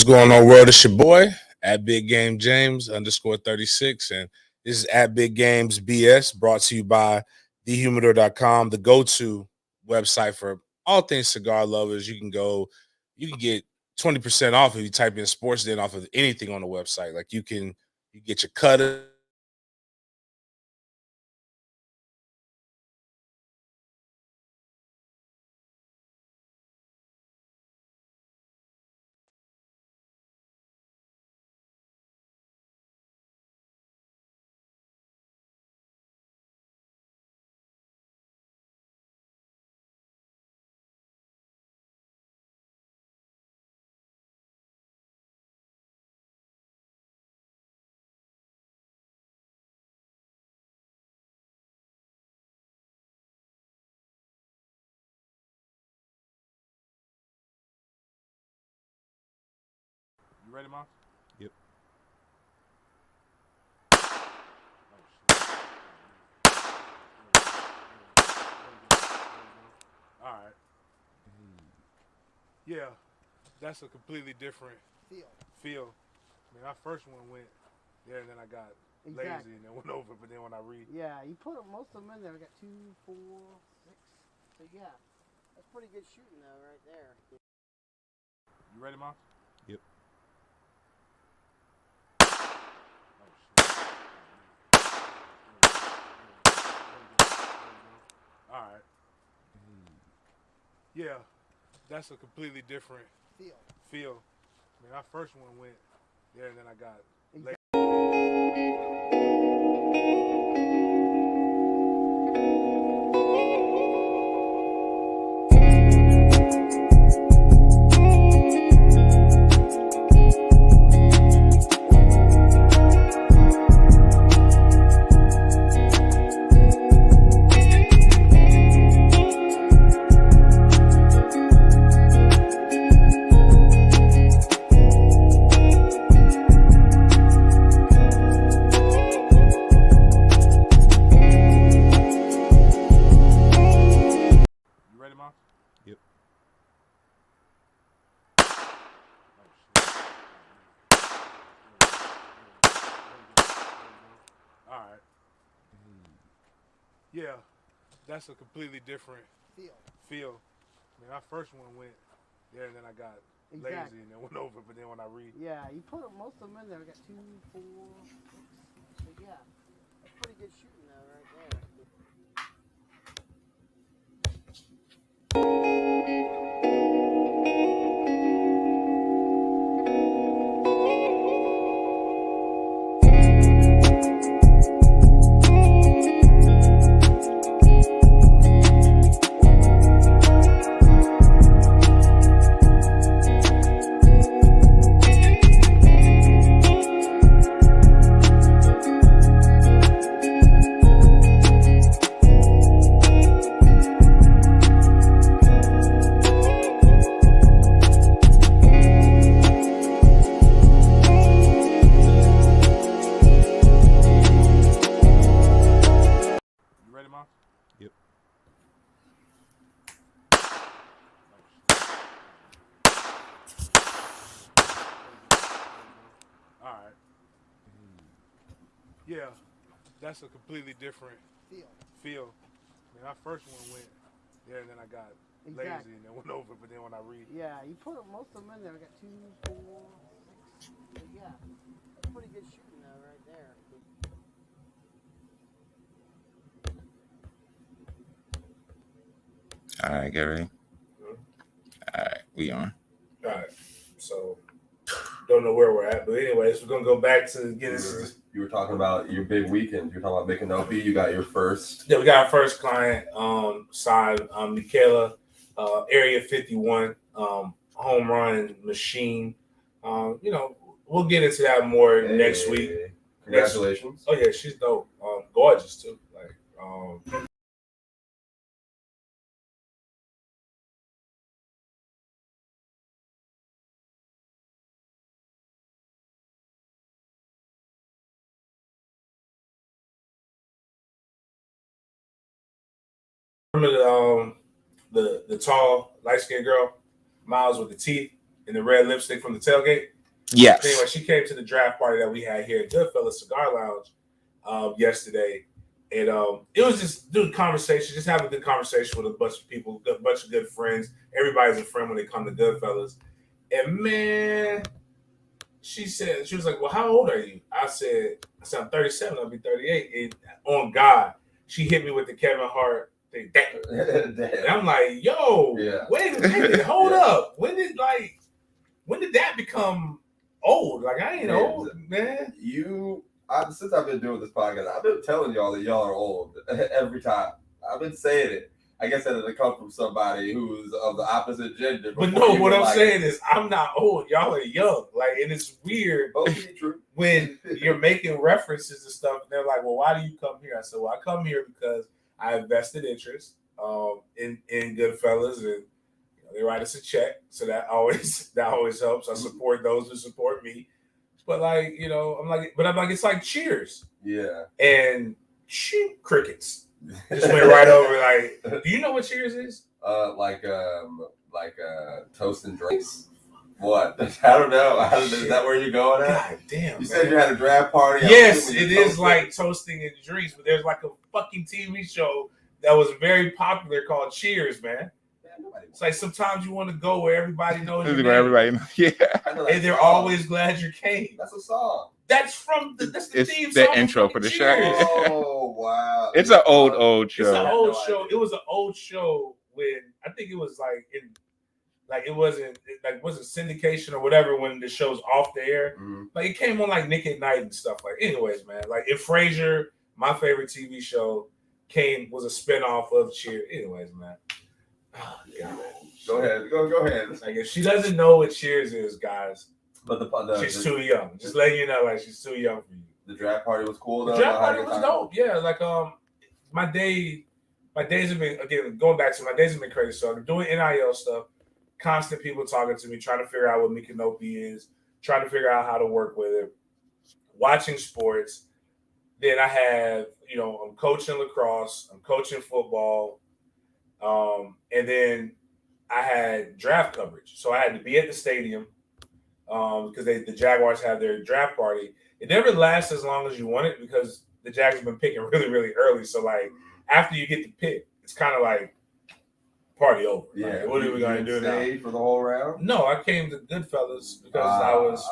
What's going on, world? It's your boy at Big Game James _36, and this is at Big Games BS, brought to you by thehumidor.com, the go-to website for all things cigar lovers. You can get 20% off if you type in sports den off of anything on the website. Like you get your cutter. You ready, Mom? Yep. All right. Yeah, that's a completely different feel. I mean, our first one went there, and then I got lazy and then went over. But then when I read, you put most of them in there. I got 2, 4, 6. So yeah, that's pretty good shooting though, right there. You ready, Mom? Yep. All right. Yeah, that's a completely different feel. I mean, our first one went there, and then I got lazy. Yep. All right. Yeah, that's a completely different feel. I mean, our first one went there, and then I got lazy and then went over. But then when I read, you put most of them in there. I got 2, 4, 6. So yeah, that's pretty good shooting though, right there. you ready, Mom? Yep. All right. Yeah, that's a completely different feel. I mean, our first one went there, and then I got lazy and then went over. But then when I read, You put most of them in there. I got 2, 4, 6. So yeah, that's pretty good shooting though, right there. All right, get ready. All right, we on. all right. So don't know where we're at, but anyways, we're gonna go back to get this. You were talking about your big weekend. You were talking about making OP. You got your first. Yeah, we got our first client signed, Michaela, Area 51, home run machine. We'll get into that more next week. Congratulations. Oh yeah, she's dope. Gorgeous too. Like remember the tall light skinned girl, Miles with the teeth and the red lipstick from the tailgate? Yes. Anyway, she came to the draft party that we had here at Goodfellas Cigar Lounge yesterday. And it was just conversation, just having a good conversation with a bunch of people, a bunch of good friends. Everybody's a friend when they come to Goodfellas. And man, she was like, well, how old are you? I said I'm 37, I'll be 38. And on God, she hit me with the Kevin Hart thing. Damn. And I'm like, yo, wait a minute, hold up. When did that become old? Like, I ain't old, man. Since I've been doing this podcast, I've been telling y'all that y'all are old every time. I've been saying it. I guess that it come from somebody who's of the opposite gender. But no, what I'm saying is I'm not old. Y'all are young. Like, and it's weird when you're making references and stuff. And they're like, well, why do you come here? I said, well, I come here because I have vested interest in Goodfellas, and they write us a check. So that always helps. I support those who support me. But like, I'm like, it's like Cheers. Yeah. And crickets. Just went right over. Like, do you know what Cheers is? Like toast and drinks. What? I don't know. Is that where you're going at? God damn. You said you had a draft party. Yes, it is like toasting and drinks, but there's like a fucking TV show that was very popular called Cheers, man. It's like sometimes you want to go where everybody knows your name. Everybody knows. Yeah. And they're always glad you came. That's a song. That's the theme song. The intro for the show. Oh, wow. It's an old show. It's an old show. It was an old show when I think it was it wasn't syndication or whatever when the show's off the air. Mm-hmm. Like it came on like Nick at Night and stuff. Like, anyways, man. Like in Frasier, my favorite TV show was a spinoff of Cheers. Anyways, man. Oh, God. Go ahead. Like if she doesn't know what Cheers is, guys, but she's too young. Just letting you know, like she's too young for you. The draft party was cool. The draft party was dope. Yeah, like my days have been going back to my days have been crazy. So I'm doing NIL stuff. Constant people talking to me, trying to figure out what Micanopy is, trying to figure out how to work with it. Watching sports. Then I have, I'm coaching lacrosse. I'm coaching football. And then I had draft coverage. So I had to be at the stadium because the Jaguars have their draft party. It never lasts as long as you want it because the Jags have been picking really, really early. So, like, after you get the pick, it's kind of like party over. Yeah. Like, what are we going to do now? For the whole round? No, I came to Goodfellas because I was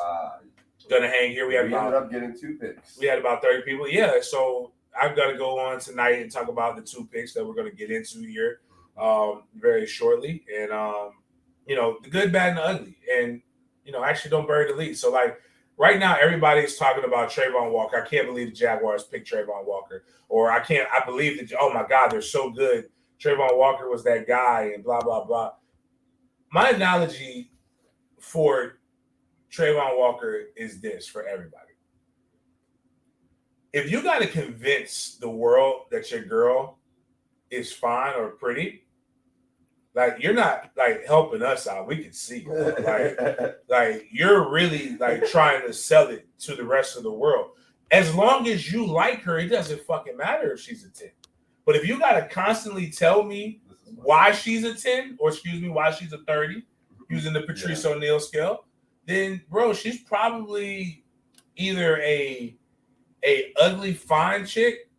going to hang here. We ended up getting 2 picks. We had about 30 people. Yeah, so I've got to go on tonight and talk about the 2 picks that we're going to get into here very shortly. And, the good, bad, and the ugly. And, actually don't bury the lead. So, like, right now, everybody's talking about Trayvon Walker. I can't believe the Jaguars picked Trayvon Walker. Or I believe that, oh, my God, they're so good. Trayvon Walker was that guy and blah, blah, blah. My analogy for Trayvon Walker is this for everybody. If you got to convince the world that your girl is fine or pretty, like, you're not, like, helping us out. We can see. Like you're really, like, trying to sell it to the rest of the world. As long as you like her, it doesn't fucking matter if she's a 10. But if you got to constantly tell me why she's a 10, or why she's a 30, using the Patrice O'Neal scale, then, bro, she's probably either a ugly, fine chick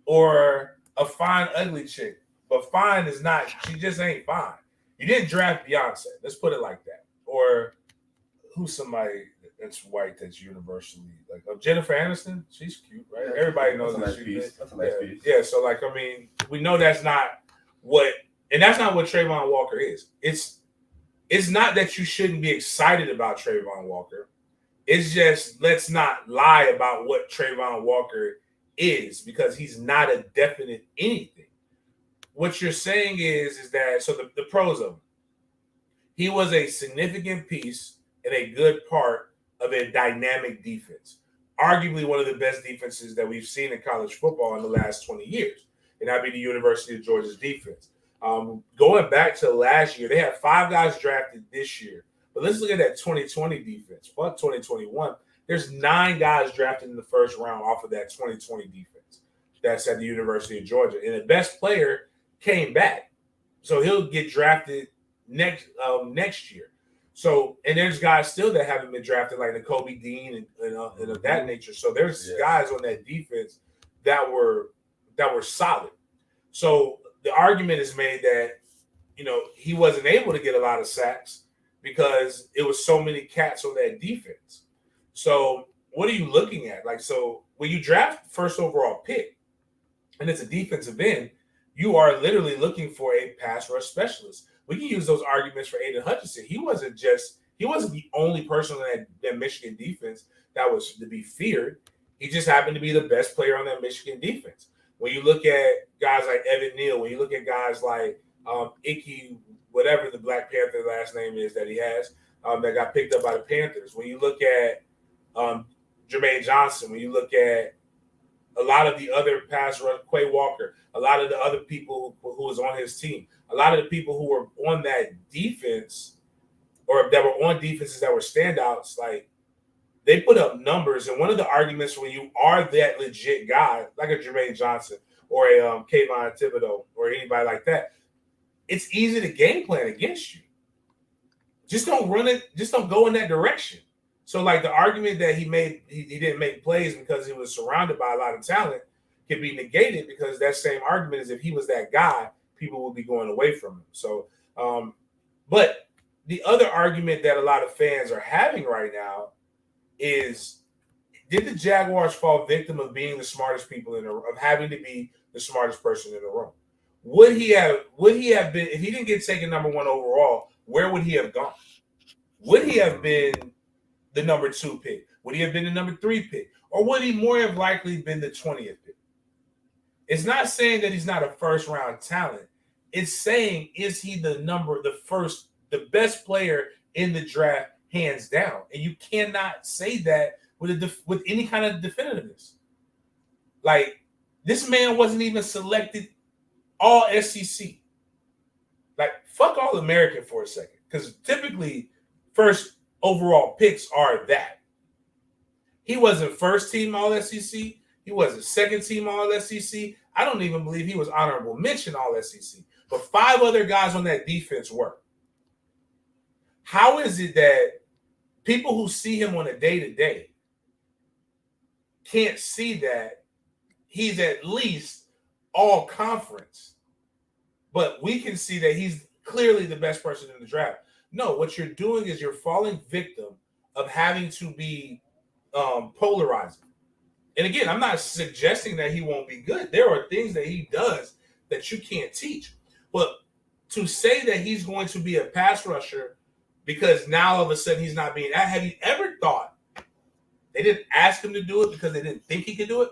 or a fine, ugly chick. But fine is not, she just ain't fine. You didn't draft Beyonce. Let's put it like that. Or who's somebody that's white that's universally, like, Jennifer Aniston? She's cute, right? Yeah, everybody knows that she's That's a nice piece. Yeah, so, like, I mean, we know that's not what Trayvon Walker is. It's not that you shouldn't be excited about Trayvon Walker. It's just, let's not lie about what Trayvon Walker is, because he's not a definite anything. What you're saying is that, so the pros of him, he was a significant piece and a good part of a dynamic defense. Arguably one of the best defenses that we've seen in college football in the last 20 years. And that'd be the University of Georgia's defense. Going back to last year, they had 5 guys drafted this year. But let's look at that 2020 defense. Fuck 2021. There's 9 guys drafted in the first round off of that 2020 defense. That's at the University of Georgia. And the best player came back. So he'll get drafted next year. So, and there's guys still that haven't been drafted, like the Kobe Dean and of that nature. So there's guys on that defense that were solid. So the argument is made that, you know, he wasn't able to get a lot of sacks because it was so many cats on that defense. So what are you looking at? Like, so when you draft first overall pick and it's a defensive end, you are literally looking for a pass rush specialist. We can use those arguments for Aiden Hutchinson. He wasn't the only person on that Michigan defense that was to be feared. He just happened to be the best player on that Michigan defense. When you look at guys like Evan Neal, when you look at guys like Icky, whatever the Black Panther last name is that he has, that got picked up by the Panthers. When you look at Jermaine Johnson, when you look at a lot of the other pass rush, Quay Walker, a lot of the other people who was on his team, a lot of the people who were on that defense or that were on defenses that were standouts, like they put up numbers. And one of the arguments when you are that legit guy, like a Jermaine Johnson or a Kayvon Thibodeau or anybody like that, it's easy to game plan against you. Just don't run it. Just don't go in that direction. So, like the argument that he made, he didn't make plays because he was surrounded by a lot of talent can be negated because that same argument is if he was that guy, people would be going away from him. So, but the other argument that a lot of fans are having right now is, did the Jaguars fall victim of being the smartest people of having to be the smartest person in the room? Would he have been, if he didn't get taken number 1 overall, where would he have gone? Would he have been the number 2 pick? Would he have been the number 3 pick? Or would he more have likely been the 20th pick? It's not saying that he's not a first round talent. It's saying, is he the best player in the draft, hands down? And you cannot say that with any kind of definitiveness. Like, this man wasn't even selected all SEC. Like, fuck all American for a second. Because typically, first overall picks are that. He wasn't first team all SEC. He wasn't second team all SEC. I don't even believe he was honorable mention all SEC. But 5 other guys on that defense were. How is it that people who see him on a day-to-day can't see that he's at least all conference, but we can see that he's clearly the best person in the draft? No, what you're doing is you're falling victim of having to be polarizing. And again, I'm not suggesting that he won't be good. There are things that he does that you can't teach. But to say that he's going to be a pass rusher because now all of a sudden he's not being, have you ever thought they didn't ask him to do it because they didn't think he could do it?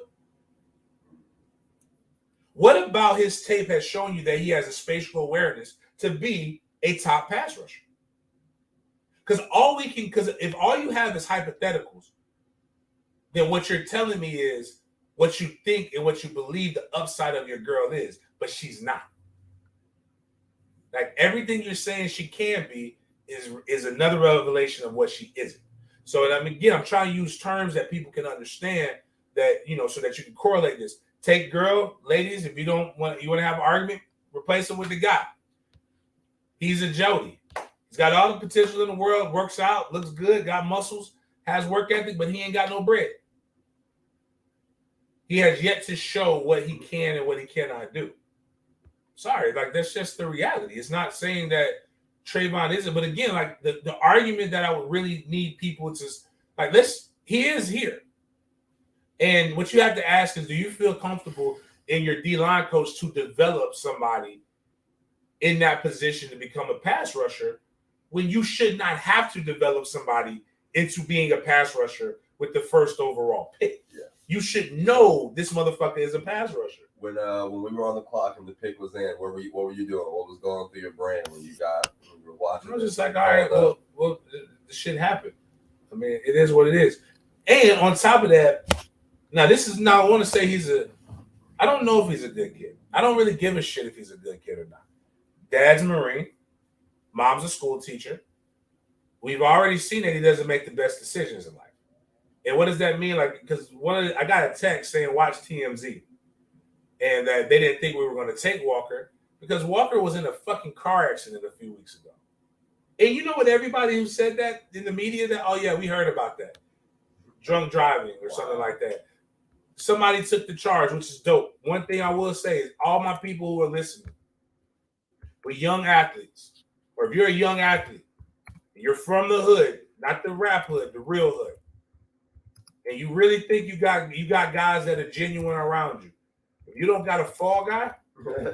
What about his tape has shown you that he has a spatial awareness to be a top pass rusher? Because if all you have is hypotheticals, then what you're telling me is what you think and what you believe the upside of your girl is, but she's not. Like, everything you're saying she can be is another revelation of what she isn't. So, I mean, again, I'm trying to use terms that people can understand that, you know, so that you can correlate this. Take girl, ladies, if you want to have an argument, replace him with the guy. He's a Jody. He's got all the potential in the world, works out, looks good, got muscles, has work ethic, but he ain't got no bread. He has yet to show what he can and what he cannot do. Sorry, like, that's just the reality. It's not saying that Trayvon isn't, but again, like the argument that I would really need people to, like, he is here. And what you have to ask is, do you feel comfortable in your D-line coach to develop somebody in that position to become a pass rusher when you should not have to develop somebody into being a pass rusher with the first overall pick? Yeah. You should know this motherfucker is a pass rusher. When we were on the clock and the pick was in, what were you doing? What was going through your brain when you were watching? I was just like, all right, well, this shit happened. I mean, it is what it is. And on top of that, now I want to say I don't know if he's a good kid. I don't really give a shit if he's a good kid or not. Dad's a Marine. Mom's a school teacher. We've already seen that he doesn't make the best decisions in life. And what does that mean? Like, because I got a text saying, watch TMZ. And that they didn't think we were going to take Walker because Walker was in a fucking car accident a few weeks ago. And you know what? Everybody who said that in the media, that oh yeah, we heard about that, drunk driving or something like that. Somebody took the charge, which is dope. One thing I will say is all my people who are listening, with young athletes, or if you're a young athlete, and you're from the hood, not the rap hood, the real hood, and you really think you got guys that are genuine around you. If you don't got a fall guy,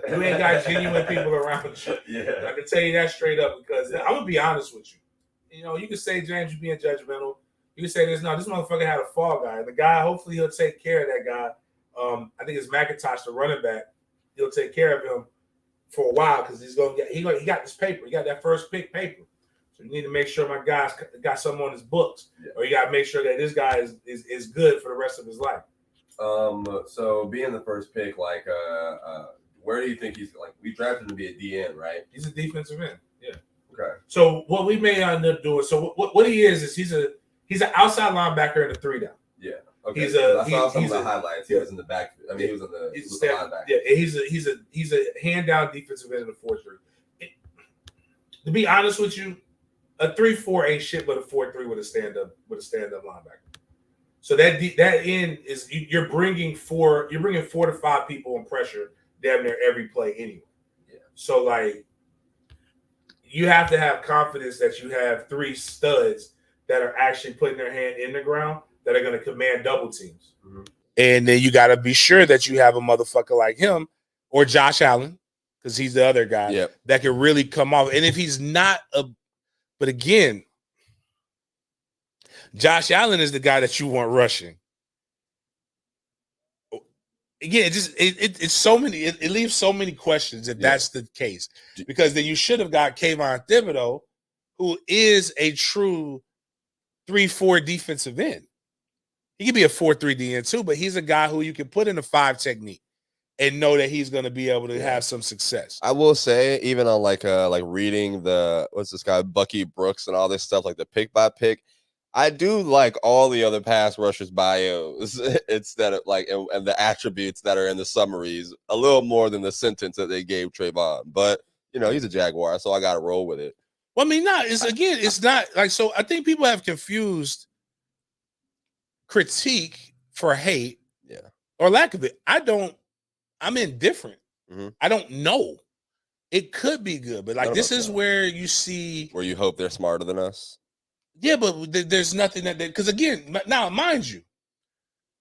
you ain't got genuine people around you. Yeah. I can tell you that straight up because I'm gonna be honest with you. You know, you can say James, you're being judgmental. You can say this. No, this motherfucker had a fall guy. The guy, hopefully, he'll take care of that guy. I think it's McIntosh, the running back. He'll take care of him for a while because he's gonna get. He got this paper. He got that first pick paper. So you need to make sure my guy's got something on his books, or you got to make sure that this guy is good for the rest of his life. So being the first pick, like, where do you think he's like? We drafted him to be a DN, right? He's a defensive end. Yeah. Okay. So what we may end up doing. So what he is he's an outside linebacker in the 3-down. Yeah. Okay. I saw some of the highlights. He was in the back. I mean, he was in the linebacker. Yeah, he's a hand down defensive end in the 4-3. To be honest with you, a 3-4 ain't shit but a 4-3 with a stand up linebacker. So that end is you're bringing 4 to 5 people in pressure damn near every play anyway. Yeah. So like you have to have confidence that you have 3 studs that are actually putting their hand in the ground that are going to command double teams. Mm-hmm. And then you got to be sure that you have a motherfucker like him or Josh Allen, because he's the other guy that can really come off. And if he's not but again, Josh Allen is the guy that you want rushing. Again, it's so many. It leaves so many questions if that's the case, because then you should have got Kayvon Thibodeau, who is a true 3-4 defensive end. He could be a 4-3 DN too, but he's a guy who you can put in a 5 technique and know that he's going to be able to have some success. I will say, even on like reading what's this guy Bucky Brooks and all this stuff, like the pick by pick, I do like all the other pass rushers bios instead of like and the attributes that are in the summaries a little more than the sentence that they gave Trayvon. But you know, he's a Jaguar, so I got to roll with it. Well, I mean, it's not like so. I think people have confused critique for hate, or lack of it. I'm indifferent. Mm-hmm. I don't know. It could be good, but like this is where you see where you hope they're smarter than us. Yeah, but there's nothing that because again, now mind you,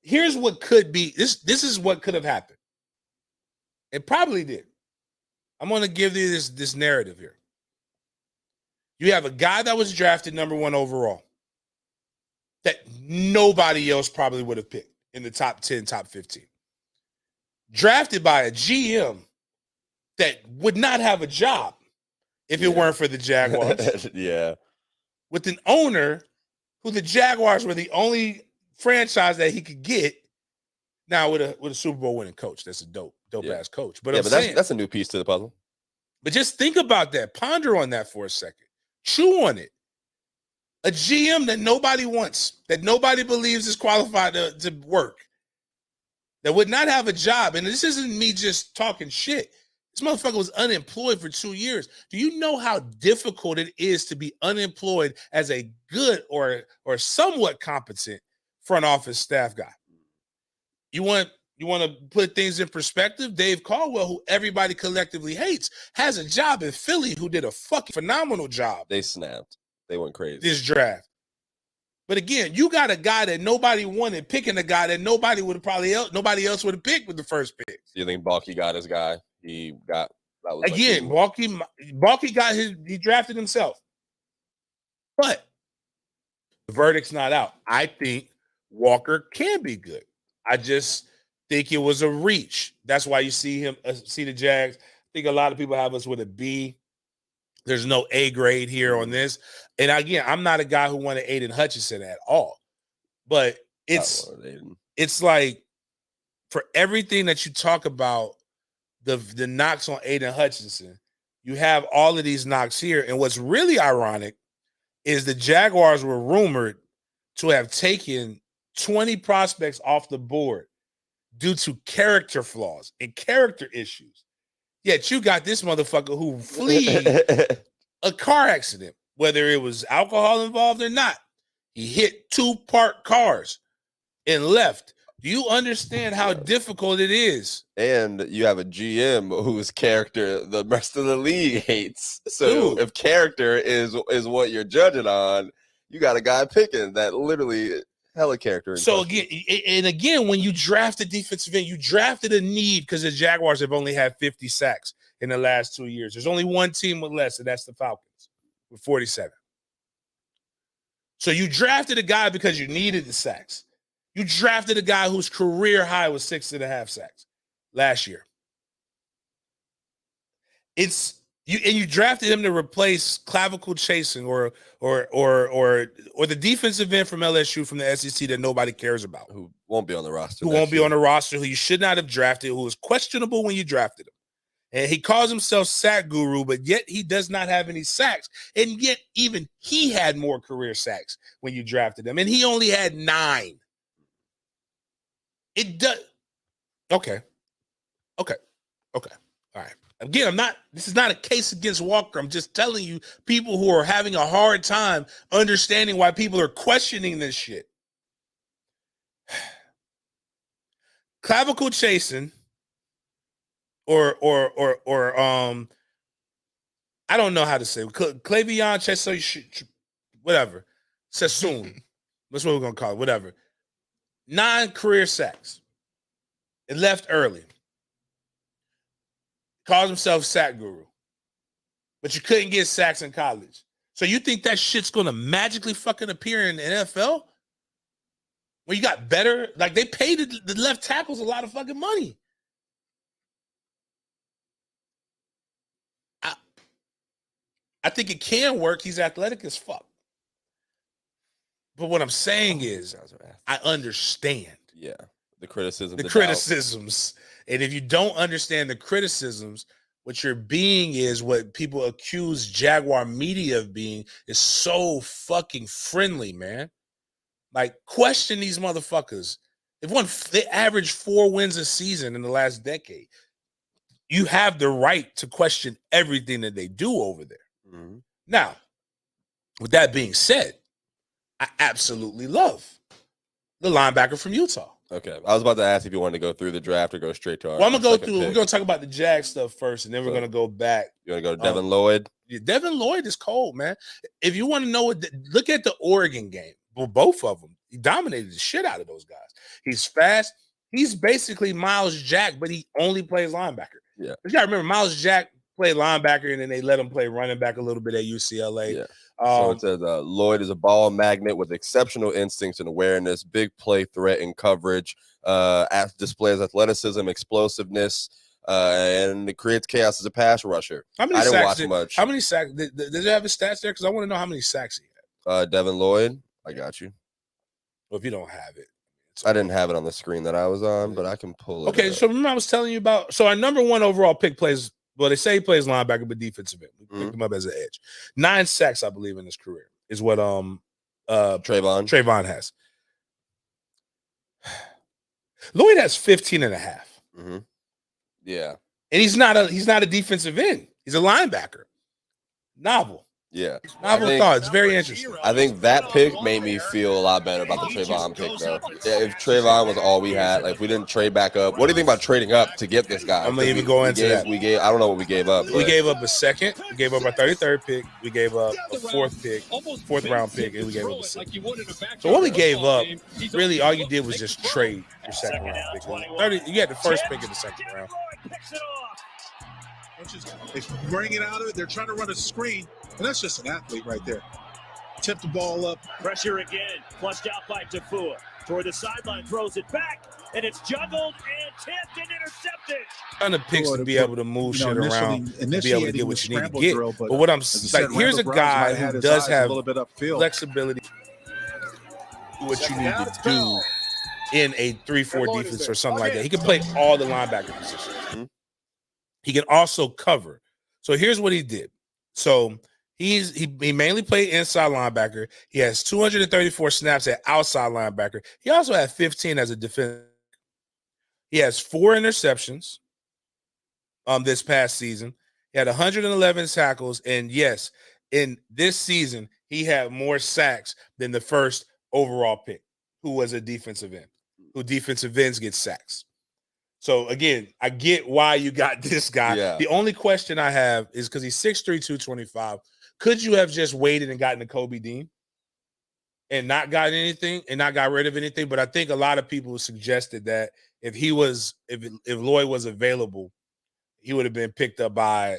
here's what could be. This is what could have happened. It probably did. I'm going to give you this narrative here. You have a guy that was drafted number 1 overall that nobody else probably would have picked in the top 10, top 15. Drafted by a GM that would not have a job if it weren't for the Jaguars. With an owner who the Jaguars were the only franchise that he could get. Now with a Super Bowl winning coach, that's a dope ass coach. But that's a new piece to the puzzle. But just think about that. Ponder on that for a second. Chew on it. A GM that nobody wants, that nobody believes is qualified to work, that would not have a job. And this isn't me just talking shit. This motherfucker was unemployed for 2 years. Do you know how difficult it is to be unemployed as a good or somewhat competent front office staff guy? You want to put things in perspective? Dave Caldwell, who everybody collectively hates, has a job in Philly who did a fucking phenomenal job. They snapped. They went crazy. This draft. But again, you got a guy that nobody wanted picking a guy that nobody else would have picked with the first pick. So you think Balky got his guy? He drafted himself. But the verdict's not out. I think Walker can be good. I just think it was a reach. That's why you see the Jags. I think a lot of people have us with a B. There's no A grade here on this. And again, I'm not a guy who wanted Aiden Hutchinson at all. But it's like for everything that you talk about, the knocks on Aiden Hutchinson, you have all of these knocks here. And what's really ironic is the Jaguars were rumored to have taken 20 prospects off the board due to character flaws and character issues. Yet you got this motherfucker who fled a car accident. whether it was alcohol involved or not. He hit 2 parked cars and left. Do you understand how difficult it is? And you have a GM whose character the rest of the league hates. So if character is what you're judging on, you got a guy picking that literally hella character. So again, when you draft a defensive end, you drafted a need because the Jaguars have only had 50 sacks in the last 2 years. There's only one team with less, and that's the Falcons with 47. So you drafted a guy because you needed the sacks. You drafted a guy whose career high was 6.5 sacks last year. You drafted him to replace clavicle chasing or the defensive end from LSU from the SEC that nobody cares about. Who won't be on the roster. Who won't be on the roster, who you should not have drafted, who was questionable when you drafted him. And he calls himself sack guru, but yet he does not have any sacks. And yet even he had more career sacks when you drafted him. And he only had 9. It does. Okay. All right. Again, this is not a case against Walker. I'm just telling you people who are having a hard time understanding why people are questioning this shit. Clavicle chasing or I don't know how to say it. Clavion Chesson, whatever. Sassoon. That's what we're gonna call it, whatever. 9 career sacks. It left early. Calls himself sack guru. But you couldn't get sacks in college. So you think that shit's gonna magically fucking appear in the NFL? When you got better, like they paid the left tackles a lot of fucking money. I think it can work. He's athletic as fuck. But what I'm saying is, I understand. Yeah, the criticisms. The criticisms. And if you don't understand the criticisms, what you're being is what people accuse Jaguar media of being is so fucking friendly, man. Like, question these motherfuckers. They averaged 4 wins a season in the last decade. You have the right to question everything that they do over there. Mm-hmm. Now, with that being said, I absolutely love the linebacker from Utah. Okay. I was about to ask if you wanted to go through the draft or go straight to our Well, I'm going to go second through, pick. we're going to talk about the Jag stuff first, and then we're going to go back. You want to go to Devin Lloyd? Yeah, Devin Lloyd is cold, man. If you want to know look at the Oregon game. Well, both of them. He dominated the shit out of those guys. He's fast. He's basically Miles Jack, but he only plays linebacker. Yeah. You got to remember, Miles Jack played linebacker, and then they let him play running back a little bit at UCLA. Yeah. So it says Lloyd is a ball magnet with exceptional instincts and awareness, big play threat and coverage, displays athleticism, explosiveness, and it creates chaos as a pass rusher. How many I didn't sacks watch much. How many sacks? Does it have his stats there? Because I want to know how many sacks he had. Devin Lloyd, I got you. Well, if you don't have it. I didn't have it on the screen that I was on, but I can pull it Okay, up. so remember I was telling you about, so our number 1 overall pick plays, well, they say he plays linebacker, but defensive end. We picked him up as an edge. 9 sacks, I believe, in his career is what Trayvon has. Lloyd has 15.5. Mm-hmm. Yeah. And he's not a defensive end. He's a linebacker. Novel. Yeah. Novel thought. It's very interesting. I think that pick made me feel a lot better about the Trayvon pick, though. Yeah, if Trayvon was all we had, like if we didn't trade back up, what do you think about trading up to get this guy? I'm gonna even go into that. We gave. I don't know what we gave up. We gave up a second. We gave up our 33rd pick. We gave up a 4th round pick, and we gave up a 6th. So what we gave up, really, all you did was just trade your 2nd round pick. You had the 1st pick in the 2nd round. They bring it out of it. They're trying to run a screen, and that's just an athlete right there. Tip the ball up. Pressure again. Flushed out by Tafua. Toward the sideline, throws it back, and it's juggled and tipped and intercepted. Ton of picks to be able to move shit around, to be able to get what you need to get. Drill, but what I'm like, here's a guy who does have flexibility. What you need to do in a 3-4 defense or something like that. He can play all the linebacker positions. Mm-hmm. He can also cover. So here's what he did. So he mainly played inside linebacker. He has 234 snaps at outside linebacker. He also had 15 as a defender. He has 4 interceptions this past season. He had 111 tackles. And yes, in this season, he had more sacks than the first overall pick, who was a defensive end, who defensive ends get sacks. So, again, I get why you got this guy. Yeah. The only question I have is because he's 6'3", 225. Could you have just waited and gotten a Kobe Dean and not gotten anything and not got rid of anything? But I think a lot of people suggested that if Lloyd was available, he would have been picked up by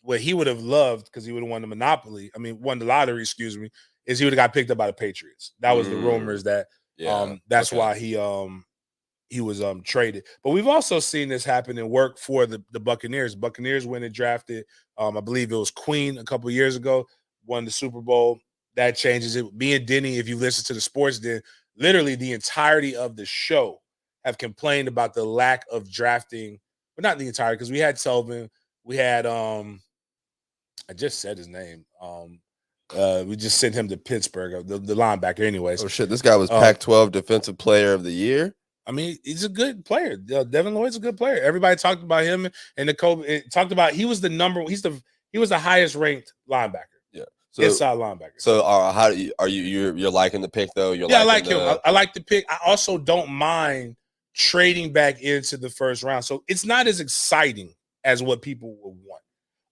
what he would have loved, because he would have won the lottery, is he would have got picked up by the Patriots. That was the rumors that that's why he was traded. But we've also seen this happen and work for the Buccaneers. Buccaneers went and drafted, I believe it was Queen a couple of years ago, won the Super Bowl. That changes it. Me and Denny, if you listen to the Sports Den, literally the entirety of the show have complained about the lack of drafting, but not the entirety, because we had Selvin, we had I just said his name. We just sent him to Pittsburgh, the linebacker anyways. Oh shit, this guy was Pac-12 Defensive Player of the Year. I mean, he's a good player. Devin Lloyd's a good player. Everybody talked about him and talked about he was the highest ranked linebacker. Yeah. So, inside linebacker. So you're liking the pick though? I like him. I like the pick. I also don't mind trading back into the first round. So it's not as exciting as what people would want.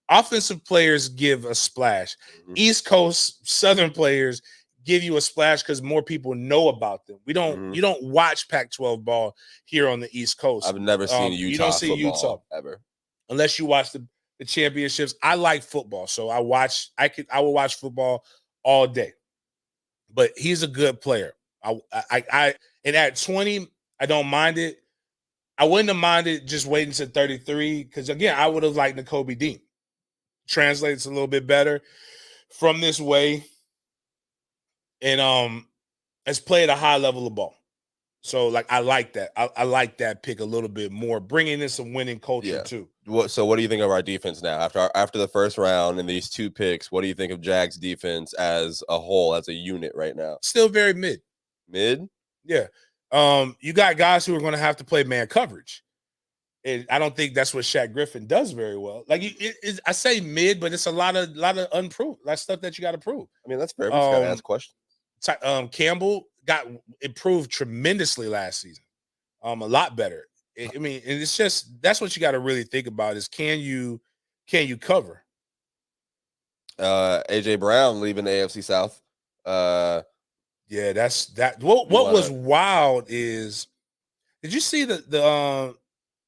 Offensive players give a splash. Mm-hmm. East Coast Southern players give you a splash because more people know about them. You don't watch Pac-12 ball here on the East Coast. I've never seen Utah. You don't see Utah ever, unless you watch the championships. I like football, so I will watch football all day. But he's a good player. I and at 20, I don't mind it. I wouldn't have minded just waiting to 33, because again, I would have liked Nakobe Dean. Translates a little bit better from this way, and has played a high level of ball. So like I like that. I like that pick a little bit more, bringing in some winning culture too. So what do you think of our defense now after the first round and these two picks? What do you think of Jags defense as a whole, as a unit right now? Still very mid. Mid? Yeah. You got guys who are going to have to play man coverage. And I don't think that's what Shaq Griffin does very well. Like I say mid, but it's a lot of unproved, like stuff that you got to prove. I mean, that's fair. We just got to ask questions. Campbell got improved tremendously last season. A lot better. I mean, and it's just, that's what you got to really think about is can you cover? AJ Brown leaving the AFC South. Yeah, that's that. What was wild is, did you see the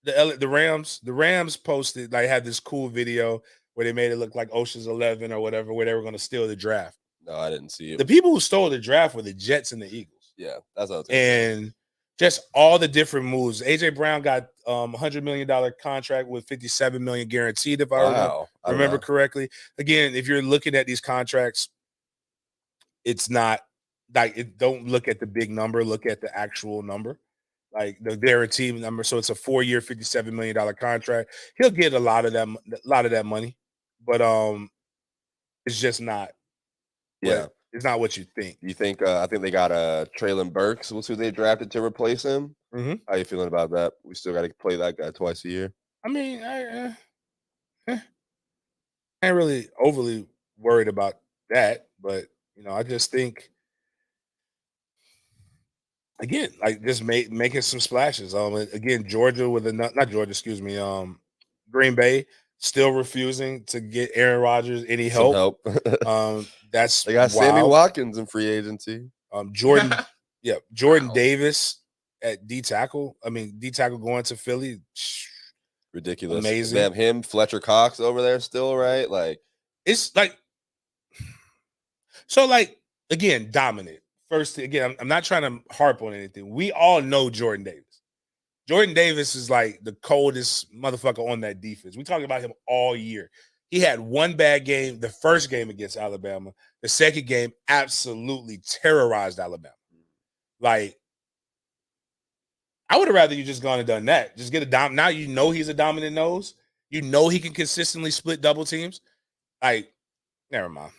Rams? The Rams posted, like, had this cool video where they made it look like Ocean's 11 or whatever, where they were going to steal the draft. No, I didn't see it. The people who stole the draft were the Jets and the Eagles. Yeah, that's what I was and just all the different moves. AJ Brown got $100 million contract with $57 million guaranteed, if I remember correctly. Again, if you're looking at these contracts, it's not like don't look at the big number, look at the actual number. Like the guaranteed number. So it's a 4-year, $57 million contract. He'll get a lot of that money, but it's just not. Yeah, it's not what you think. You think? I think they got Traylon Burks was who they drafted to replace him. Mm-hmm. How you feeling about that? We still got to play that guy twice a year. I mean, I ain't really overly worried about that, but I just think. Again, like just making some splashes. Again, Georgia with not Georgia, excuse me. Green Bay still refusing to get Aaron Rodgers any help. That's they got wild. Sammy Watkins in free agency. Jordan Davis at D tackle. I mean, D tackle going to Philly. Ridiculous. Amazing. They have him, Fletcher Cox over there still, right? Like it's like so. Like again, dominant. First, again, I'm not trying to harp on anything. We all know Jordan Davis. Jordan Davis is like the coldest motherfucker on that defense. We talked about him all year. He had one bad game, the first game against Alabama. The second game absolutely terrorized Alabama. Like, I would have rather you just gone and done that. Just get a now you know he's a dominant nose. You know he can consistently split double teams. Like, never mind.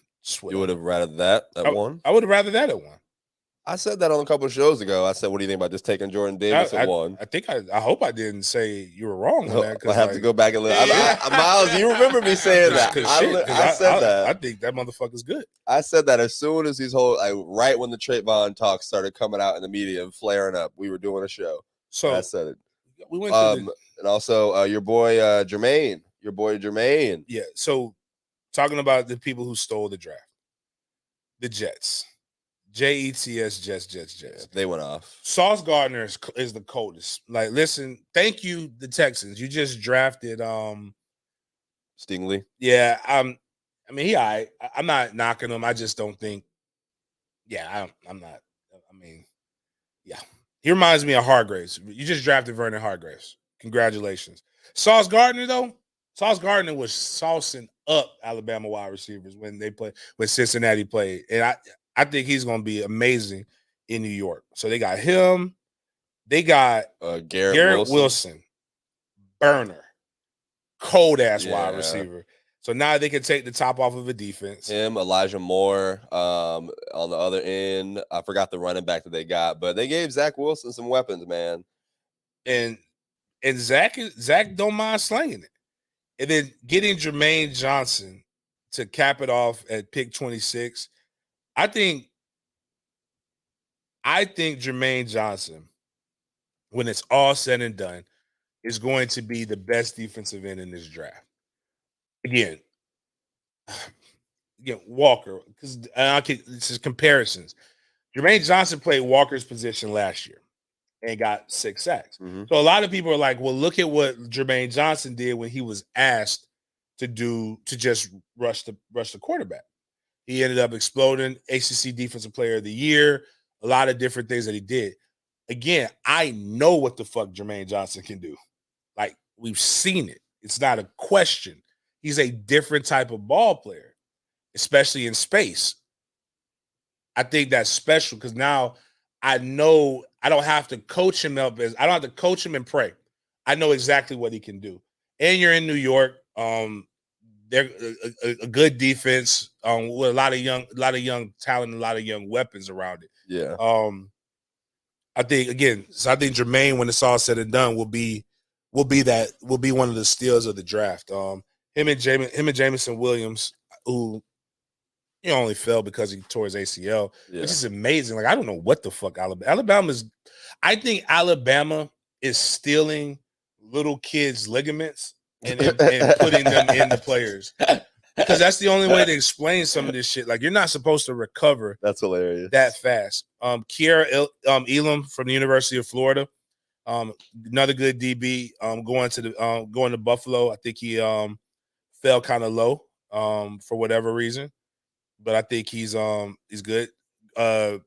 You would have rather that at one? I would have rather that at one. I said that on a couple of shows ago. I said, "What do you think about just taking Jordan Davis at one?" I think I hope I didn't say you were wrong on that. I have to go back and look. Miles, you remember me saying that? I said that. I think that motherfucker's good. I said that as soon as these whole, right when the Trayvon talk started coming out in the media and flaring up, we were doing a show. So I said it. We went to and also your boy Jermaine. Yeah. So talking about the people who stole the draft, the Jets. Jets. Yeah, they went off. Sauce Gardner is the coldest. Like, listen, thank you, the Texans. You just drafted Stingley. Yeah, I mean, he all right. I'm not knocking him. I just don't think. Yeah, I'm not. I mean, yeah. He reminds me of Hargraves. You just drafted Vernon Hargraves. Congratulations. Sauce Gardner, though. Sauce Gardner was saucing up Alabama wide receivers when Cincinnati played. And I think he's going to be amazing in New York. So they got him. They got Garrett Wilson, burner, cold-ass wide receiver. So now they can take the top off of a defense. Him, Elijah Moore on the other end. I forgot the running back that they got, but they gave Zach Wilson some weapons, man. And Zach don't mind slinging it. And then getting Jermaine Johnson to cap it off at pick 26, I think Jermaine Johnson, when it's all said and done, is going to be the best defensive end in this draft. Again, Walker, because this is comparisons. Jermaine Johnson played Walker's position last year and got 6 sacks. Mm-hmm. So a lot of people are like, well, look at what Jermaine Johnson did when he was asked to just rush the quarterback. He ended up exploding, ACC Defensive Player of the Year, a lot of different things that he did. Again, I know what the fuck Jermaine Johnson can do. Like, we've seen it. It's not a question. He's a different type of ball player, especially in space. I think that's special because now I know I don't have to coach him up. I don't have to coach him and pray. I know exactly what he can do. And you're in New York. They're a good defense with a lot of young talent, and a lot of young weapons around it. Yeah. I think Jermaine, when it's all said and done, will be one of the steals of the draft. Him and Jameson Williams, who only fell because he tore his ACL, which is amazing. Like, I don't know what the fuck I think Alabama is stealing little kids' ligaments and putting them in the players. Because that's the only way to explain some of this shit. Like, you're not supposed to recover. That's hilarious. That fast. Kiera Elam from the University of Florida, another good DB. Going to Buffalo. I think he fell kind of low for whatever reason, but I think he's good. The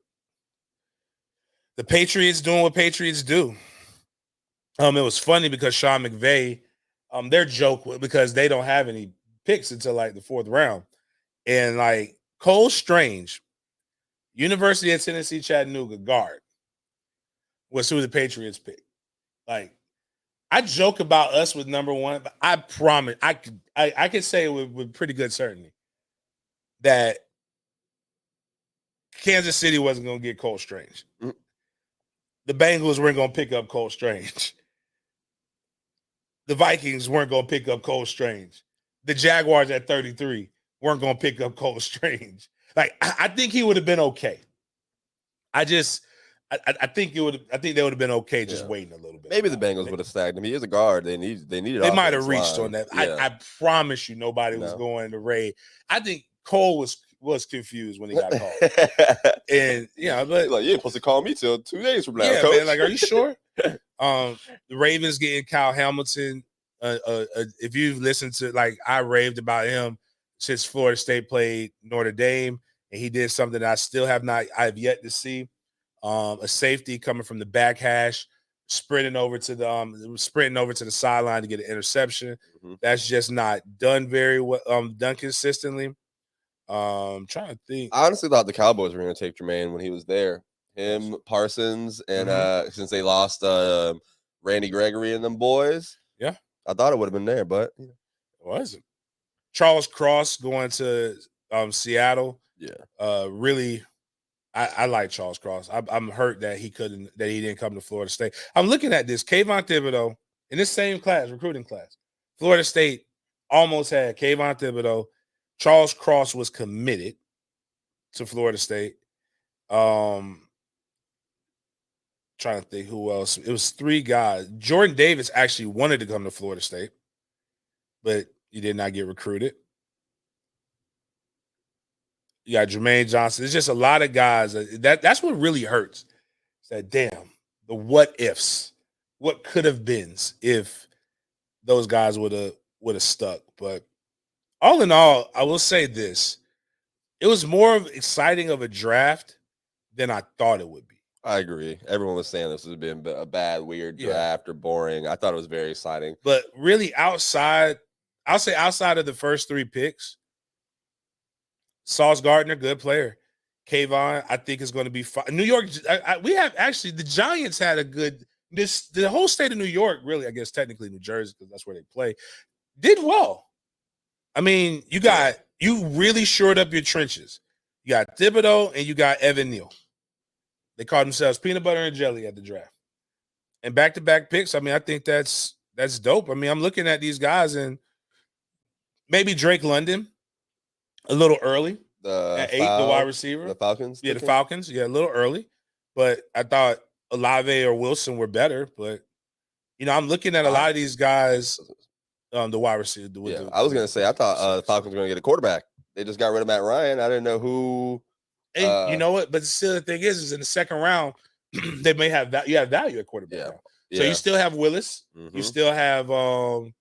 Patriots doing what Patriots do. It was funny because Sean McVay, their joke because they don't have any picks until like the 4th round. And like Cole Strange, University of Tennessee, Chattanooga guard, was who the Patriots picked. Like, I joke about us with number 1, but I promise I could say with pretty good certainty that Kansas City wasn't going to get Cole Strange. Mm-hmm. The Bengals weren't going to pick up Cole Strange. The Vikings weren't going to pick up Cole Strange. The Jaguars at 33 weren't going to pick up Cole Strange. Like, I think he would have been okay. I think they would have been okay just waiting a little bit. Maybe the Bengals would have snagged him. He is a guard. They needed. They might have reached on that. Yeah. I promise you, nobody was going to raid. I think Cole was confused when he got called, and but like, you ain't supposed to call me till 2 days from now. Yeah, Coach. man. Like, are you sure? The Ravens getting Kyle Hamilton. If you've listened to, like, I raved about him since Florida State played Notre Dame, and he did something that I have yet to see. A safety coming from the back hash, sprinting over to the sideline to get an interception. Mm-hmm. That's just not done very well, done consistently. Trying to think. I honestly thought the Cowboys were going to take Jermaine when he was there. Him, Parsons, and since they lost Randy Gregory and them boys, I thought it would have been there, but it wasn't. Charles Cross going to Seattle. Yeah. Really I like Charles Cross. I'm hurt that he didn't come to Florida State. I'm looking at this. Kayvon Thibodeau in this same class, recruiting class. Florida State almost had Kayvon Thibodeau. Charles Cross was committed to Florida State. Trying to think who else. It was 3 guys. Jordan Davis actually wanted to come to Florida State, but he did not get recruited. You got Jermaine Johnson. It's just a lot of guys. That's what really hurts. It's that damn, the what ifs. What could have been if those guys would have stuck. But all in all, I will say this. It was more exciting of a draft than I thought it would be. I agree. Everyone was saying this has been a bad, weird draft or boring. I thought it was very exciting. But really outside of the first 3 picks, Sauce Gardner, good player. Kayvon, I think is going to be fine. New York, we have actually the Giants had a good the whole state of New York, really, I guess technically New Jersey, because that's where they play, did well. I mean, you really shored up your trenches. You got Thibodeau and you got Evan Neal. They called themselves peanut butter and jelly at the draft. And back-to-back picks, I mean, I think that's dope. I mean, I'm looking at these guys and maybe Drake London a little early at 8, the wide receiver. The Falcons? Yeah, the Falcons. Yeah, a little early. But I thought Olave or Wilson were better. But, I'm looking at a lot of these guys, the wide receiver. I was going to say, I thought the Falcons were going to get a quarterback. They just got rid of Matt Ryan. I didn't know who. And you know what? But still, the thing is in the second round, they may have you have value at quarterback. Yeah. So you still have Willis. Mm-hmm. You still have all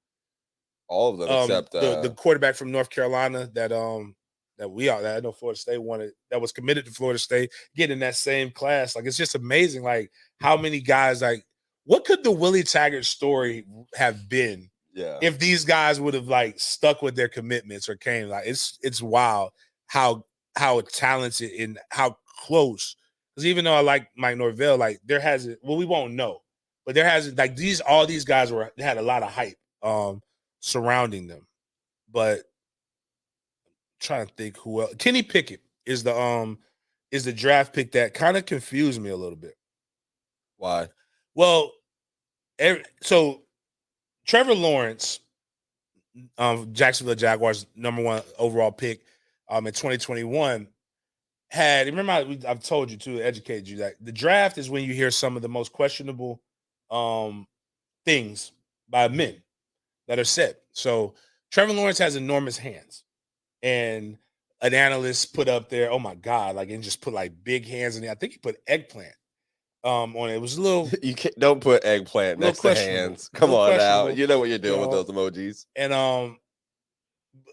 of them except the quarterback from North Carolina that I know Florida State wanted, that was committed to Florida State, getting in that same class. Like, it's just amazing, like, how many guys, like, what could the Willie Taggart story have been if these guys would have, like, stuck with their commitments or came? Like, it's wild how talented and how close. Because even though I like Mike Norvell, like, we won't know, but like, all these guys had a lot of hype surrounding them. But trying to think who else. Kenny Pickett is the draft pick that kind of confused me a little bit. Why? Well, so Trevor Lawrence, Jacksonville Jaguars #1 overall pick in 2021 remember I've told you to educate you that the draft is when you hear some of the most questionable things by men that are said. So Trevor Lawrence has enormous hands. And an analyst put up there, oh my God, like, and just put like big hands in there. I think he put eggplant on it. It was a little. Don't put eggplant next to hands. Come on now, you know what you're doing with those emojis. And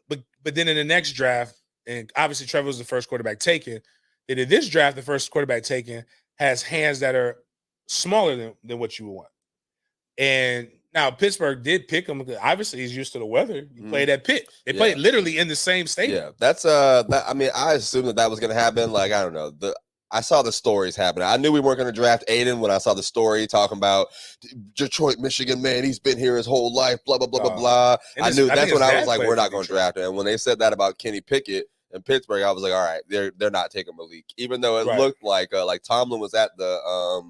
but then in the next draft, and obviously Trevor was the first quarterback taken. Then in this draft, the first quarterback taken has hands that are smaller than what you would want. And now Pittsburgh did pick him because obviously he's used to the weather. He played at Pitt. They played literally in the same stadium. Yeah, that's I mean, I assumed that was going to happen. Like, I don't know. I saw the stories happening. I knew we weren't going to draft Aiden when I saw the story talking about Detroit, Michigan, man. He's been here his whole life. Blah blah blah blah blah. I knew that's when I was like, we're not going to draft him. And when they said that about Kenny Pickett in Pittsburgh, I was like, all right, they're not taking Malik, even though it looked like Tomlin was at the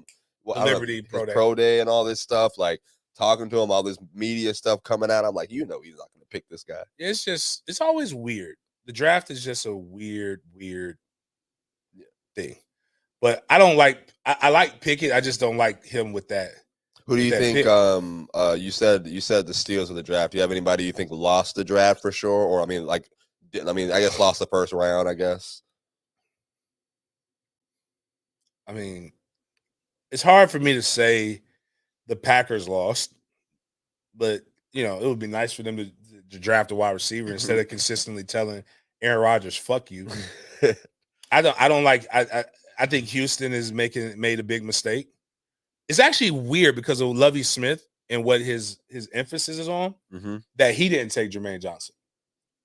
Liberty Pro Day and all this stuff, like, talking to him, all this media stuff coming out. I'm like, he's not going to pick this guy. It's always weird. The draft is just a weird thing. But I don't like. I like Pickett. I just don't like him with that. Who do you think? You said the steals of the draft. Do you have anybody you think lost the draft for sure? Or I guess lost the first round. I guess. I mean, it's hard for me to say the Packers lost, but it would be nice for them to draft a wide receiver instead of consistently telling Aaron Rodgers, "Fuck you." I don't like. I think Houston is made a big mistake. It's actually weird because of Lovie Smith and what his emphasis is on, that he didn't take Jermaine Johnson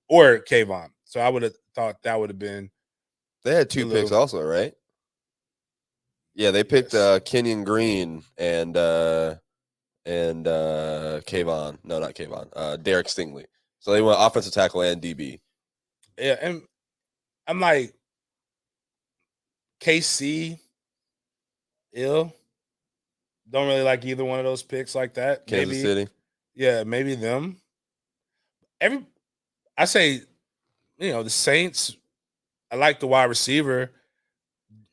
or Kayvon. So I would have thought that would have been. They had 2 picks also, right? Yeah, they picked Kenyon Green and Kayvon. No, not Kayvon. Derek Stingley. So they went offensive tackle and DB. Yeah, and I'm like, KC, ill. Don't really like either one of those picks like that. Kansas City. Yeah, maybe them. I say, the Saints. I like the wide receiver.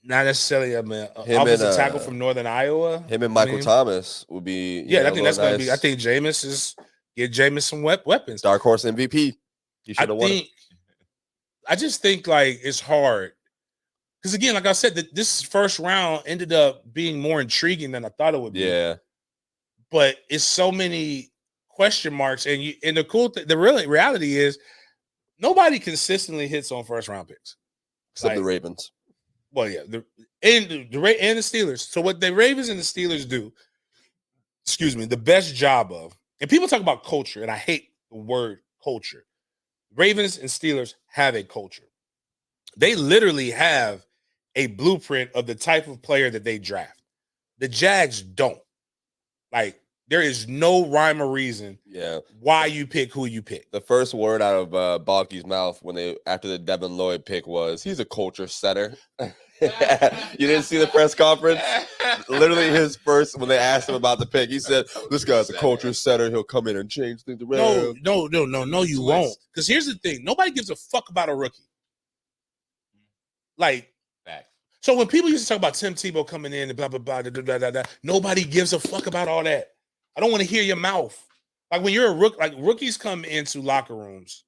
Not necessarily offensive tackle from Northern Iowa. Him and Michael Thomas would be. I think that's going to be. I think get Jameis some weapons. Dark horse MVP. He should have won it. I just think it's hard because again, like I said, this first round ended up being more intriguing than I thought it would be. Yeah, but it's so many question marks, and the cool thing, the reality is nobody consistently hits on first round picks except the Ravens. Well, yeah, the Steelers. So what the Ravens and the Steelers do, the best job of, and people talk about culture, and I hate the word culture. Ravens and Steelers have a culture. They literally have a blueprint of the type of player that they draft. The Jags don't. There is no rhyme or reason why you pick who you pick. The first word out of Balky's mouth after the Devin Lloyd pick was, he's a culture setter. You didn't see the press conference? Literally his first, when they asked him about the pick, he said, this guy's a culture setter. He'll come in and change things around. No, you won't. Because here's the thing. Nobody gives a fuck about a rookie. So when people used to talk about Tim Tebow coming in and blah, blah, blah, blah, blah, blah, blah, nobody gives a fuck about all that. I don't want to hear your mouth. When you're a rookie, rookies come into locker rooms,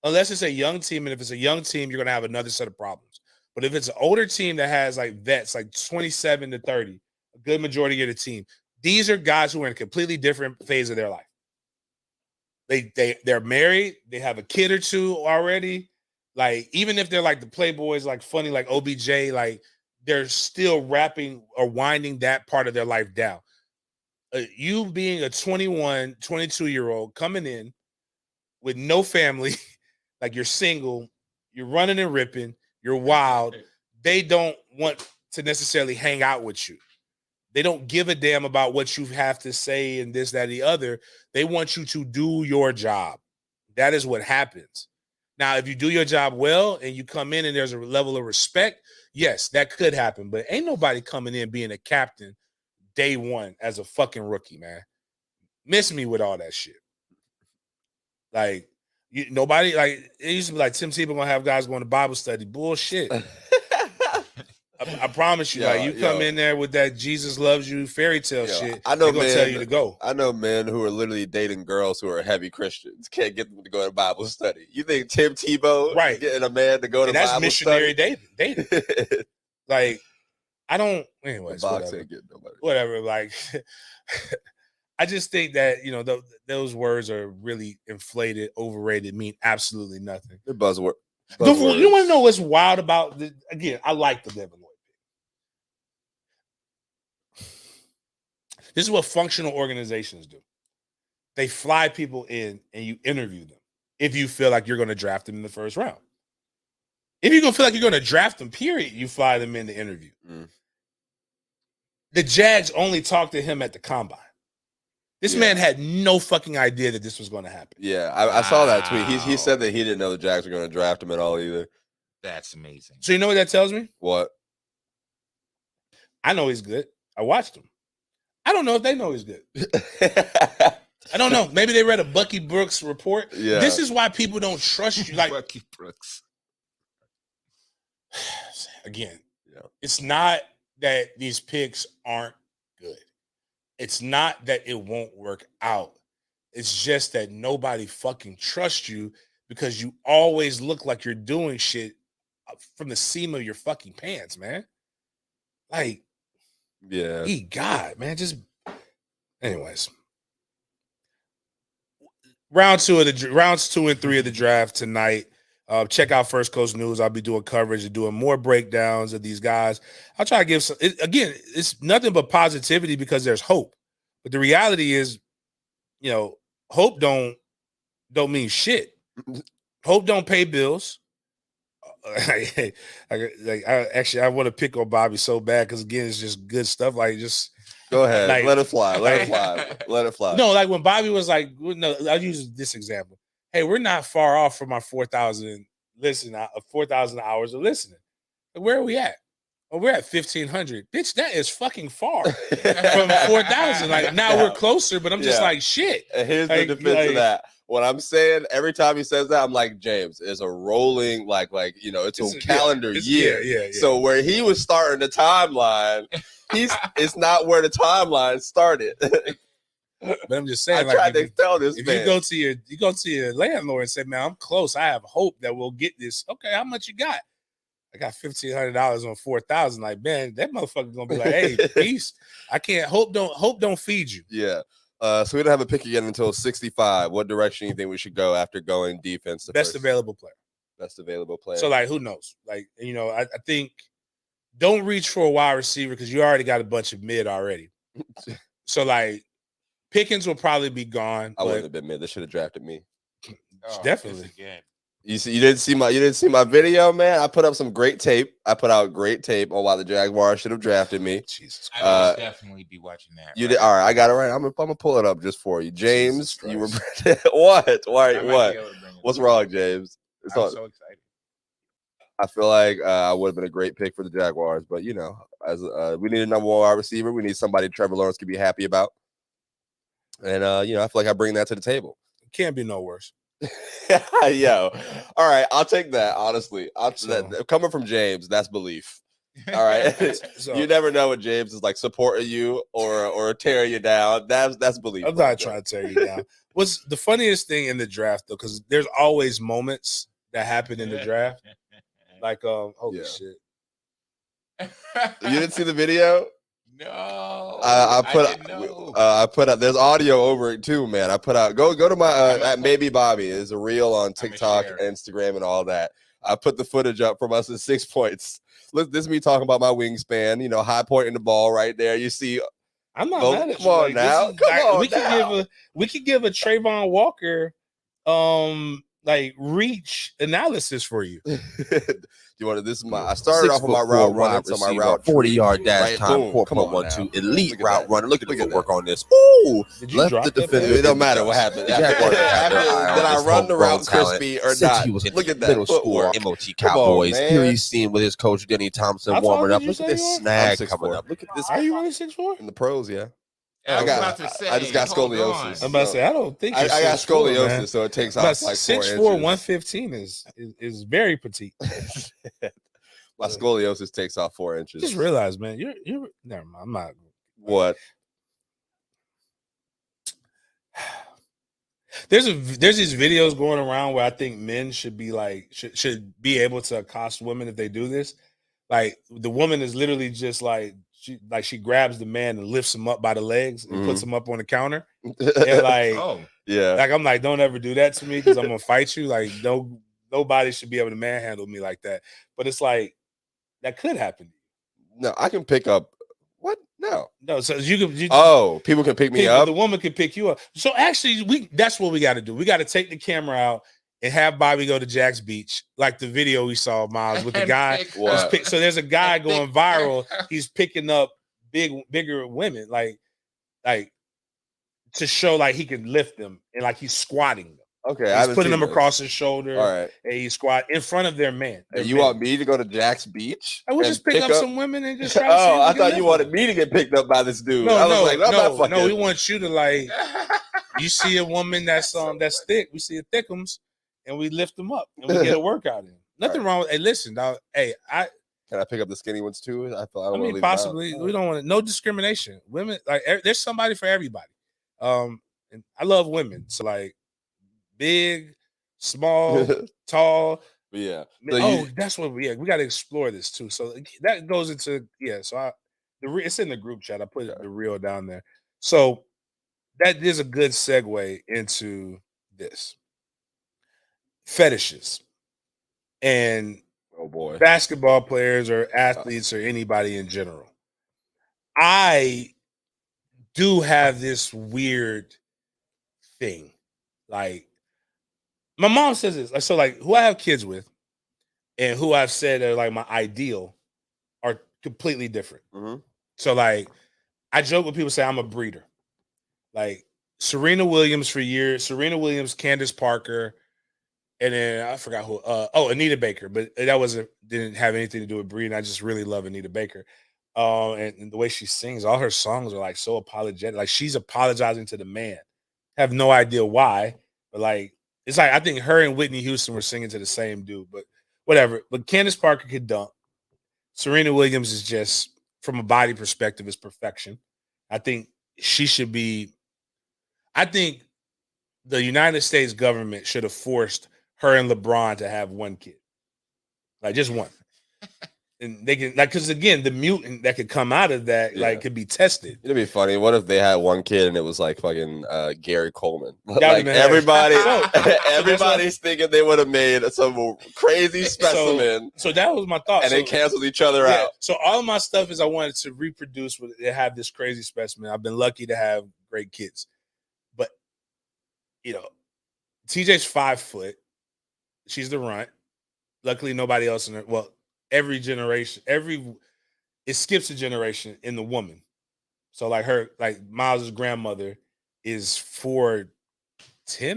unless it's a young team, and if it's a young team, you're going to have another set of problems. But if it's an older team that has vets, 27 to 30, a good majority of the team, these are guys who are in a completely different phase of their life. They're married, they have a kid or two already. Even if they're the playboys, funny, OBJ, they're still wrapping or winding that part of their life down. You being a 21, 22-year-old coming in with no family, you're single, you're running and ripping, you're wild. They don't want to necessarily hang out with you. They don't give a damn about what you have to say and this, that, the other. They want you to do your job. That is what happens. Now, if you do your job well and you come in and there's a level of respect, yes, that could happen. But ain't nobody coming in being a captain day one as a fucking rookie, man. Miss me with all that shit. Nobody, it used to be Tim Tebow gonna have guys going to Bible study. Bullshit. I promise you, you come in there with that Jesus loves you fairy tale shit. I know they're gonna tell you to go. I know men who are literally dating girls who are heavy Christians. Can't get them to go to Bible study. You think Tim Tebow getting a man to go to Bible study? That's missionary dating. I don't. Anyways, whatever. I just think that those words are really inflated, overrated, mean absolutely nothing. They're buzzwords. You want to know what's wild about again? I like the Devin Lloyd pick. This is what functional organizations do. They fly people in and you interview them if you feel like you're going to draft them in the first round. If you're going to feel like you're going to draft them, period, you fly them in to interview. The Jags only talked to him at the combine. This man had no fucking idea that this was going to happen. Yeah, I saw that tweet. He said that he didn't know the Jags were going to draft him at all either. That's amazing. So you know what that tells me? What? I know he's good. I watched him. I don't know if they know he's good. I don't know. Maybe they read a Bucky Brooks report. Yeah. This is why people don't trust you. Bucky Brooks. Again, it's not that these picks aren't good. It's not that it won't work out. It's just that nobody fucking trusts you because you always look like you're doing shit from the seam of your fucking pants, man. God, man. Anyways. Rounds 2 and 3 of the draft tonight. Check out First Coast News. I'll be doing coverage and doing more breakdowns of these guys. I'll try to give some. Again, it's nothing but positivity because there's hope. But the reality is, hope don't mean shit. Hope don't pay bills. I want to pick on Bobby so bad because again, it's just good stuff. Go ahead, let it fly. Let it fly. No, when Bobby was I'll use this example. Hey, we're not far off from our 4,000 hours of listening. Where are we at? Oh, we're at 1,500. Bitch, that is fucking far from 4,000. Like now we're closer, but I'm just like shit. And here's like, the defense of that. What I'm saying, every time he says that, I'm like, James, it's a rolling, it's a calendar year. Yeah. So where he was starting the timeline, it's not where the timeline started. But I'm just saying, I tried to tell this if man. you go to your landlord and say, man, I'm close. I have hope that we'll get this. Okay, how much you got? I got $1,500 on 4,000. Like, man, that motherfucker's gonna be like, hey, peace. I can't hope don't feed you. Yeah. So we don't have a pick again until 65. What direction do you think we should go after going defense? Best available player. Best available player. So, like, who knows? Like, I think don't reach for a wide receiver because you already got a bunch of mid already. So, like, Pickens will probably be gone. I wouldn't have been mid. They should have drafted me. Definitely. You didn't see my video, man. I put up some great tape. I put out great tape on why the Jaguars should have drafted me. Jesus Christ. I would definitely be watching that. You did all right. I got it right. I'm gonna pull it up just for you, James. You were what? Why? What? What's wrong, James? I'm so excited. I feel like I would have been a great pick for the Jaguars, but as we need a number one wide receiver, we need somebody Trevor Lawrence can be happy about, and I feel like I bring that to the table. It can't be no worse. Yo, all right, I'll take that. Honestly, coming from James, that's belief. All right, you never know what James is like, supporting you or tearing you down. That's belief. I'm not trying to tear you down. What's the funniest thing in the draft though? Because there's always moments that happen in the draft. Like, holy shit! You didn't see the video? No, I put out. There's audio over it too, man. I put out. Go to my at Maybe Bobby. It's a reel on TikTok, Instagram, and all that. I put the footage up from us at 6 points. Look, this is me talking about my wingspan. High point in the ball right there. You see, I'm not mad at you. Come on now. We could give a Trayvon Walker, reach analysis for you. You wanted this? I started off with my route running, so my route 40-yard dash time, 4.12 elite route runner. Look at the footwork on this. Ooh, left the defender. It don't matter what happened. Did I run the route crispy or not? Look at that middle school MOT Cowboys. Here he's seen with his coach Denny Thompson warming up. Look at this snag coming up. Look at this. Are you really 6'4"? In the pros? Yeah. I just got scoliosis. I'm about to say I don't think I got scoliosis, man. So it takes off like 6'4", 115 is very petite. My scoliosis takes off 4 inches. Just realize, man, you're never mind. I'm not. What? There's these videos going around where I think men should be should be able to accost women if they do this. Like the woman is literally just she grabs the man and lifts him up by the legs and puts him up on the counter. And I'm like, don't ever do that to me because I'm gonna fight you. Like, nobody should be able to manhandle me like that. But it's like that could happen. No, I can pick up. What? No. So you can. People can pick me up. The woman can pick you up. So actually, that's what we got to do. We got to take the camera out and have Bobby go to Jack's Beach, like the video we saw, Miles, with the guy. So there's a guy going viral. He's picking up bigger women, like to show like he can lift them, and like he's squatting them. Okay, he's putting them across his shoulder. All right, and he's squat in front of their man. And you want me to go to Jack's Beach? I would just pick up some women and just try to see I thought you wanted me to get picked up by this dude. No, we want you to you see a woman that's thick. We see a thickums, and we lift them up and we get a workout in. Nothing wrong with. Hey, listen, dog. Hey, can I pick up the skinny ones too? I mean, possibly. We don't want no discrimination. Women, there's somebody for everybody. And I love women. So big, small, tall. Yeah. That's what we got to explore this too. So that goes into So it's in the group chat. I put the reel down there. So that is a good segue into this fetishes and basketball players or athletes or anybody in general. I do have this weird thing. My mom says this. So who I have kids with and who I've said are my ideal are completely different. Mm-hmm. So I joke with people say I'm a breeder. Serena Williams for years, Serena Williams, Candace Parker, And then I forgot who. Anita Baker, but that didn't have anything to do with breeding. I just really love Anita Baker. And the way she sings, all her songs are like so apologetic. Like she's apologizing to the man. Have no idea why, but like it's like I think her and Whitney Houston were singing to the same dude, but whatever. But Candace Parker could dunk. Serena Williams is just, from a body perspective, is perfection. I think she should be. I think the United States government should have forced her and LeBron to have one kid, like just one. And they can, like, because again, the mutant that could come out of that, like, could be tested. It'd be funny. What if they had one kid and it was like fucking Gary Coleman? That Like would've everybody's thinking they would have made some crazy specimen. So that was my thought. And they canceled each other out. So all of my stuff is I wanted to reproduce with it, have this crazy specimen. I've been lucky to have great kids, but TJ's 5 foot. She's the runt. Luckily, nobody else in her. Well, every generation, it skips a generation in the woman. So like Miles' grandmother is 4'10",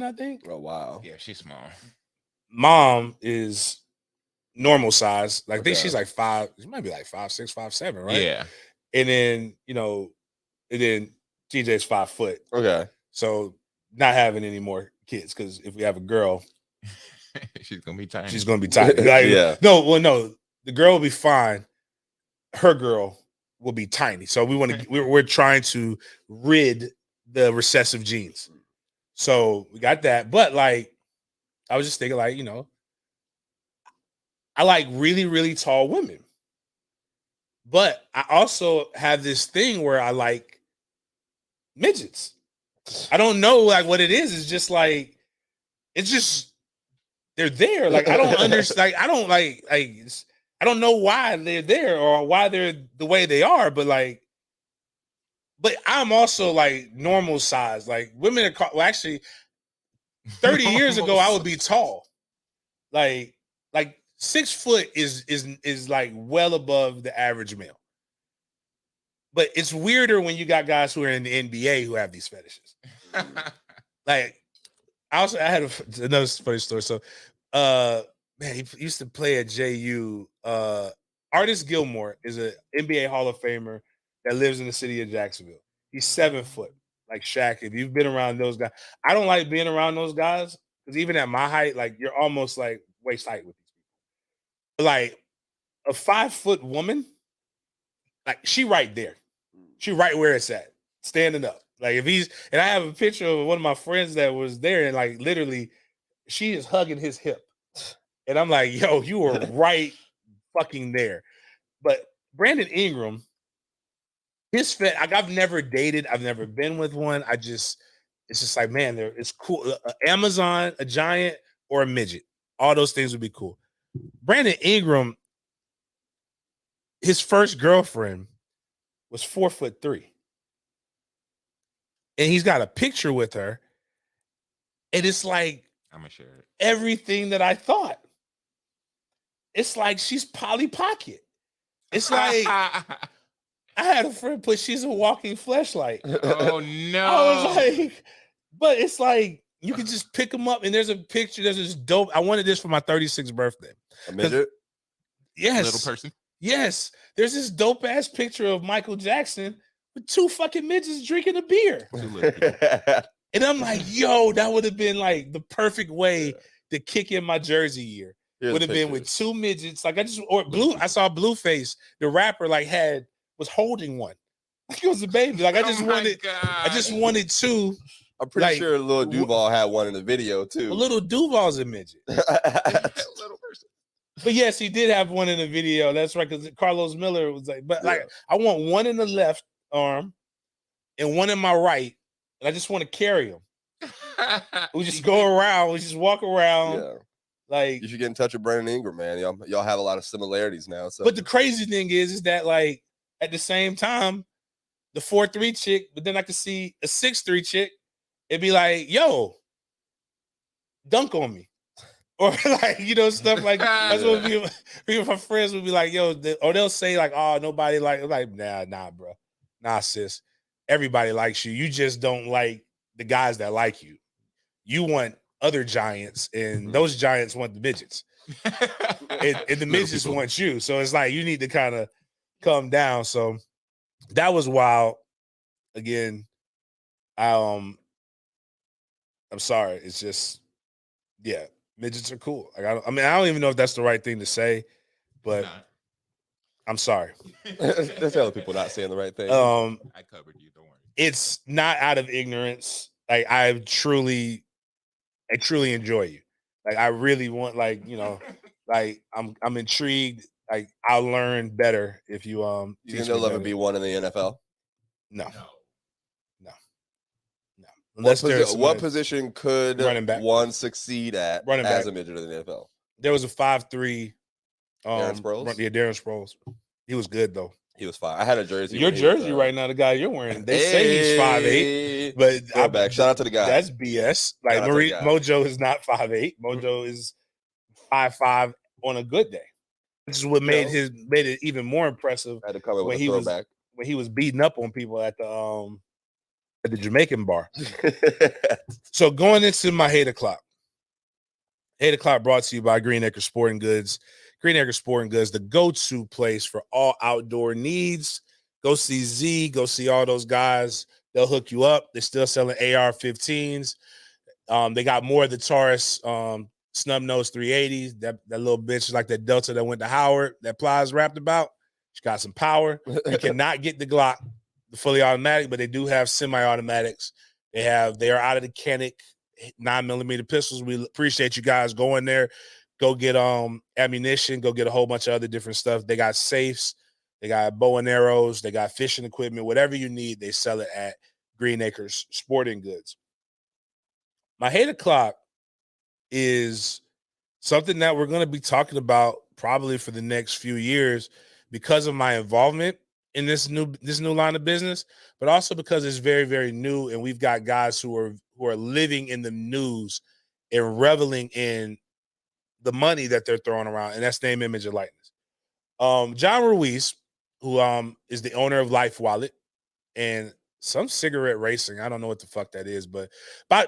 I think. Oh wow. Yeah, she's small. Mom is normal size. Like I think she's like 5. She might be like 5'6", 5'7", right? Yeah. And then TJ's 5 foot. Okay. So not having any more kids, because if we have a girl, she's gonna be tiny. She's gonna be tiny. Like, no. The girl will be fine. Her girl will be tiny. So we're trying to rid the recessive genes. So we got that. But like, I was just thinking, like, I like really, really tall women. But I also have this thing where I like midgets. I don't know like what it is. It's just like, they're there. Like, I don't understand. Like, I don't I don't know why they're there or why they're the way they are, but I'm also like normal size. Like women are actually 30 years ago, I would be tall. Like 6 foot is like well above the average male. But it's weirder when you got guys who are in the NBA who have these fetishes. Like, I had another funny story. So, man, he used to play at JU. Artis Gilmore is an NBA Hall of Famer that lives in the city of Jacksonville. He's 7 foot, like Shaq. If you've been around those guys, I don't like being around those guys because even at my height, like you're almost like waist height with these people. But like a 5 foot woman, like she right there. She right where it's at, standing up. Like and I have a picture of one of my friends that was there, and like literally, she is hugging his hip, and I'm like, "Yo, you were right, fucking there." But Brandon Ingram, I've never dated, I've never been with one. It's just like, man, it's cool. Amazon, a giant, or a midget, all those things would be cool. Brandon Ingram, his first girlfriend was 4'3". And he's got a picture with her. And it's like, I'm gonna share it. Everything that I thought. It's like she's Polly Pocket. It's like I had a friend she's a walking fleshlight. Oh no. I was like, but it's like you can just pick them up, and there's a picture, there's this dope. I wanted this for my 36th birthday. A midget? Yes. Little person. Yes. There's this dope ass picture of Michael Jackson with 2 fucking midgets drinking a beer. And I'm like, yo, that would have been like the perfect way to kick in my Jersey year. Would have been with 2 midgets. Like I saw Blueface, the rapper, like was holding one. Like it was a baby. Like I just wanted 2. I'm pretty sure Lil Duval had one in the video too. Little Duval's a midget. Little person. But yes, he did have one in the video. That's right, because Carlos Miller was like, like I want one in the left arm and one in my right, and I just want to carry them. We just go around, we just walk around. Yeah. Like, you should get in touch with Brandon Ingram, man. Y'all have a lot of similarities now. So, but the crazy thing is that like at the same time, the 4'3" chick, but then I could see a 6'3" chick, it'd be like, yo, dunk on me. Or like, stuff like that's what me and my friends would be like, yo, or they'll say like, oh, nobody like nah, bro. Nah, sis. Everybody likes you. You just don't like the guys that like you. You want other giants, and those giants want the midgets, and the midgets want you. So it's like you need to kind of come down. So that was wild. Again, I'm sorry. It's just, yeah, midgets are cool. Like I don't even know if that's the right thing to say, but I'm sorry. There's other people not saying the right thing. I covered you. Don't worry. It's not out of ignorance. Like I truly enjoy you. Like I really want, like, you know, like I'm intrigued. Like I'll learn better if you You teach think me they'll ever better. be one in the NFL? No. What position could running back one succeed at running as back. a midget in the NFL? There was a 5'3" Darren Sproles? Yeah, Darren Sproles. He was good though. He was fine. I had a jersey. Your jersey right now, the guy you're wearing, they say he's 5'8", but throwback. Shout out to the guy. That's BS. Like Mojo is not 5'8". Mojo is 5'5" on a good day. This is what made it even more impressive. I had to cover when with he a throwback. when he was beating up on people at the Jamaican bar. So going into my hate o'clock. Hate o'clock brought to you by Green Acre Sporting Goods. Green Acre Sporting Goods, the go-to place for all outdoor needs. Go see Z. Go see all those guys. They'll hook you up. They're still selling AR-15s. They got more of the Taurus snub nose 380s. That little bitch is like that Delta that went to Howard that Plies rapped about. She got some power. You cannot get the Glock, the fully automatic, but they do have semi-automatics. They are out of the Canic 9mm pistols. We appreciate you guys going there. Go get ammunition. Go get a whole bunch of other different stuff. They got safes. They got bow and arrows. They got fishing equipment. Whatever you need, they sell it at Green Acres Sporting Goods. My hate o'clock is something that we're going to be talking about probably for the next few years because of my involvement in this new line of business, but also because it's very, very new, and we've got guys who are living in the news and reveling in the money that they're throwing around, and that's name, image, and likeness. John Ruiz, who is the owner of Life Wallet and some cigarette racing. I don't know what the fuck that is, but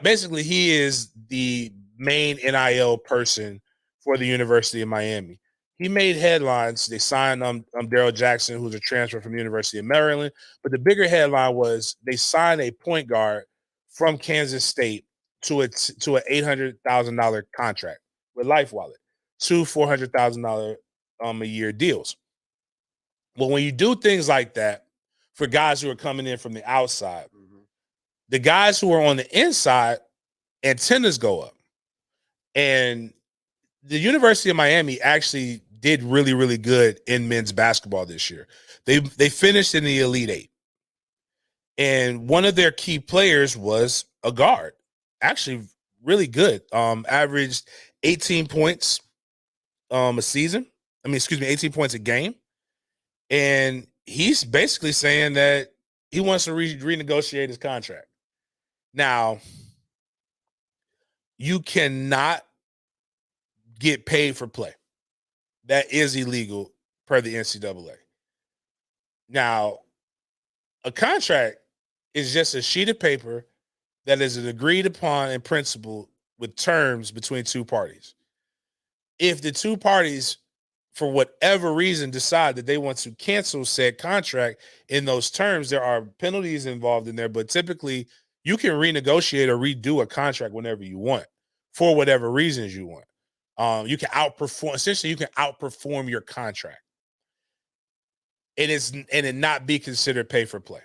basically he is the main NIL person for the University of Miami. He made headlines. They signed Daryl Jackson, who's a transfer from the University of Maryland. But the bigger headline was they signed a point guard from Kansas State to an $800,000 contract with Life Wallet, two $400,000 a year deals. Well, when you do things like that for guys who are coming in from the outside, the guys who are on the inside, antennas go up. And the University of Miami actually did really, really good in men's basketball this year. They finished in the Elite Eight. And one of their key players was a guard, actually really good. Averaged 18 points a season. 18 points a game. And he's basically saying that he wants to renegotiate his contract. Now, you cannot get paid for play. That is illegal per the NCAA. Now, a contract is just a sheet of paper that is agreed upon in principle with terms between two parties. If the two parties, for whatever reason, decide that they want to cancel said contract in those terms, there are penalties involved in there, but typically you can renegotiate or redo a contract whenever you want for whatever reasons you want. You can outperform your contract. And it not be considered pay for play.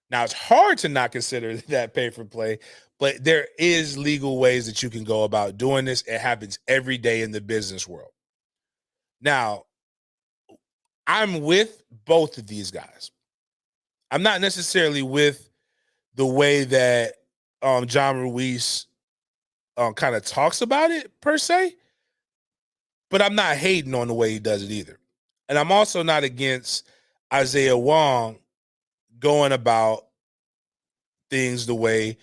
Now, it's hard to not consider that pay for play, but there is legal ways that you can go about doing this. It happens every day in the business world. Now, I'm with both of these guys. I'm not necessarily with the way that John Ruiz kind of talks about it per se, but I'm not hating on the way he does it either. And I'm also not against Isaiah Wong going about things the way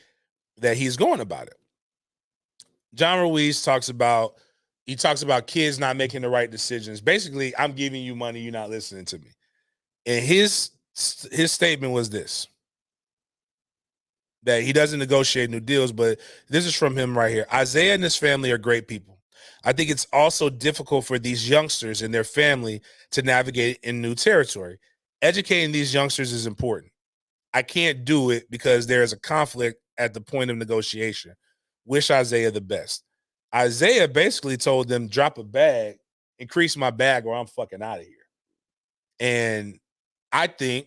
that he's going about it. John Ruiz talks about kids not making the right decisions. Basically, I'm giving you money, you're not listening to me. And his statement was this: that he doesn't negotiate new deals, but this is from him right here. Isaiah and his family are great people. I think it's also difficult for these youngsters and their family to navigate in new territory. Educating these youngsters is important. I can't do it because there is a conflict at the point of negotiation. Wish Isaiah the best. Isaiah basically told them, drop a bag, increase my bag or I'm fucking out of here. And I think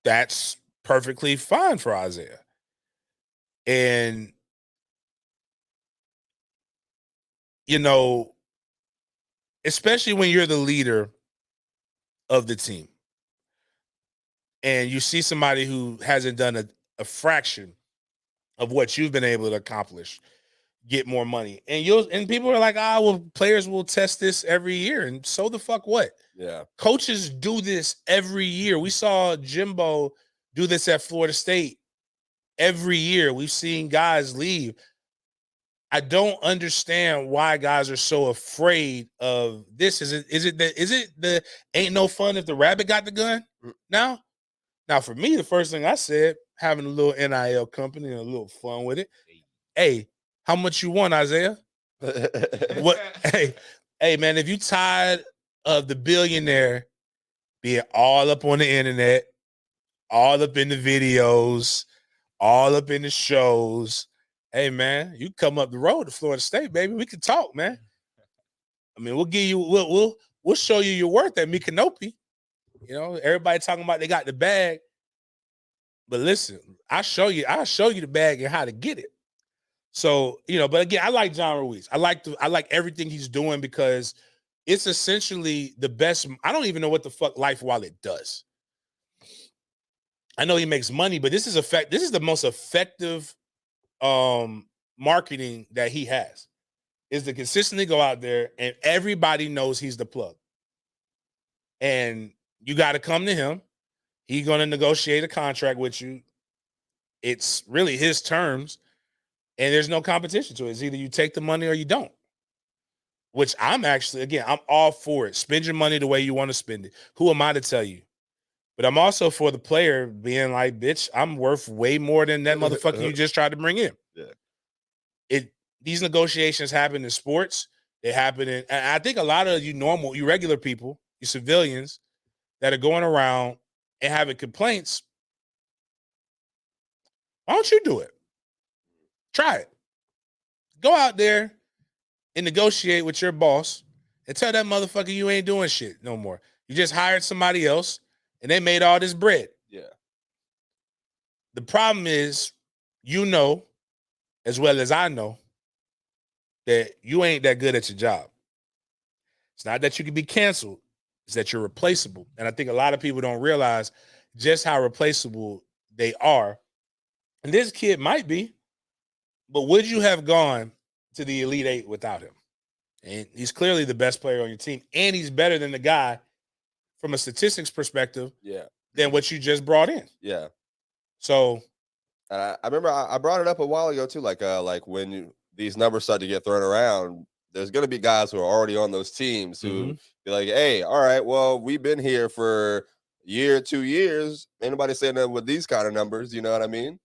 that's perfectly fine for Isaiah. And, you know, especially when you're the leader of the team and you see somebody who hasn't done a fraction of what you've been able to accomplish, get more money. And people are like, well, players will test this every year. And so the fuck what? Yeah. Coaches do this every year. We saw Jimbo do this at Florida State every year. We've seen guys leave. I don't understand why guys are so afraid of this. Is it the ain't no fun if the rabbit got the gun now? Now, for me, the first thing I said, having a little NIL company and a little fun with it. Hey, how much you want, Isaiah? What? Hey, man, if you tired of the billionaire being all up on the internet, all up in the videos, all up in the shows, hey, man, you come up the road to Florida State, baby. We can talk, man. I mean, we'll show you your worth at Micanopy. You know, everybody talking about they got the bag. But listen, I'll show you the bag and how to get it. So, you know, but again, I like John Ruiz. I like everything he's doing because it's essentially the best. I don't even know what the fuck Life Wallet does. I know he makes money, but this is the most effective marketing that he has, is to consistently go out there and everybody knows he's the plug. And you got to come to him. He's going to negotiate a contract with you. It's really his terms. And there's no competition to it. It's either you take the money or you don't. Which I'm all for it. Spend your money the way you want to spend it. Who am I to tell you? But I'm also for the player being like, bitch, I'm worth way more than that motherfucker you just tried to bring in. Yeah. These negotiations happen in sports. They happen and I think a lot of you regular people, you civilians that are going around and having complaints, why don't you do it? Try it. Go out there and negotiate with your boss and tell that motherfucker you ain't doing shit no more. You just hired somebody else and they made all this bread. Yeah. The problem is, you know, as well as I know, that you ain't that good at your job. It's not that you can be canceled. It's that you're replaceable. And I think a lot of people don't realize just how replaceable they are. And this kid might be, but would you have gone to the Elite Eight without him? And he's clearly the best player on your team. And he's better than the guy from a statistics perspective than what you just brought in. Yeah. So I remember I brought it up a while ago too, like when these numbers start to get thrown around, there's going to be guys who are already on those teams who be like, hey, all right, well, we've been here for a year, 2 years. Anybody saying that with these kind of numbers, you know what I mean?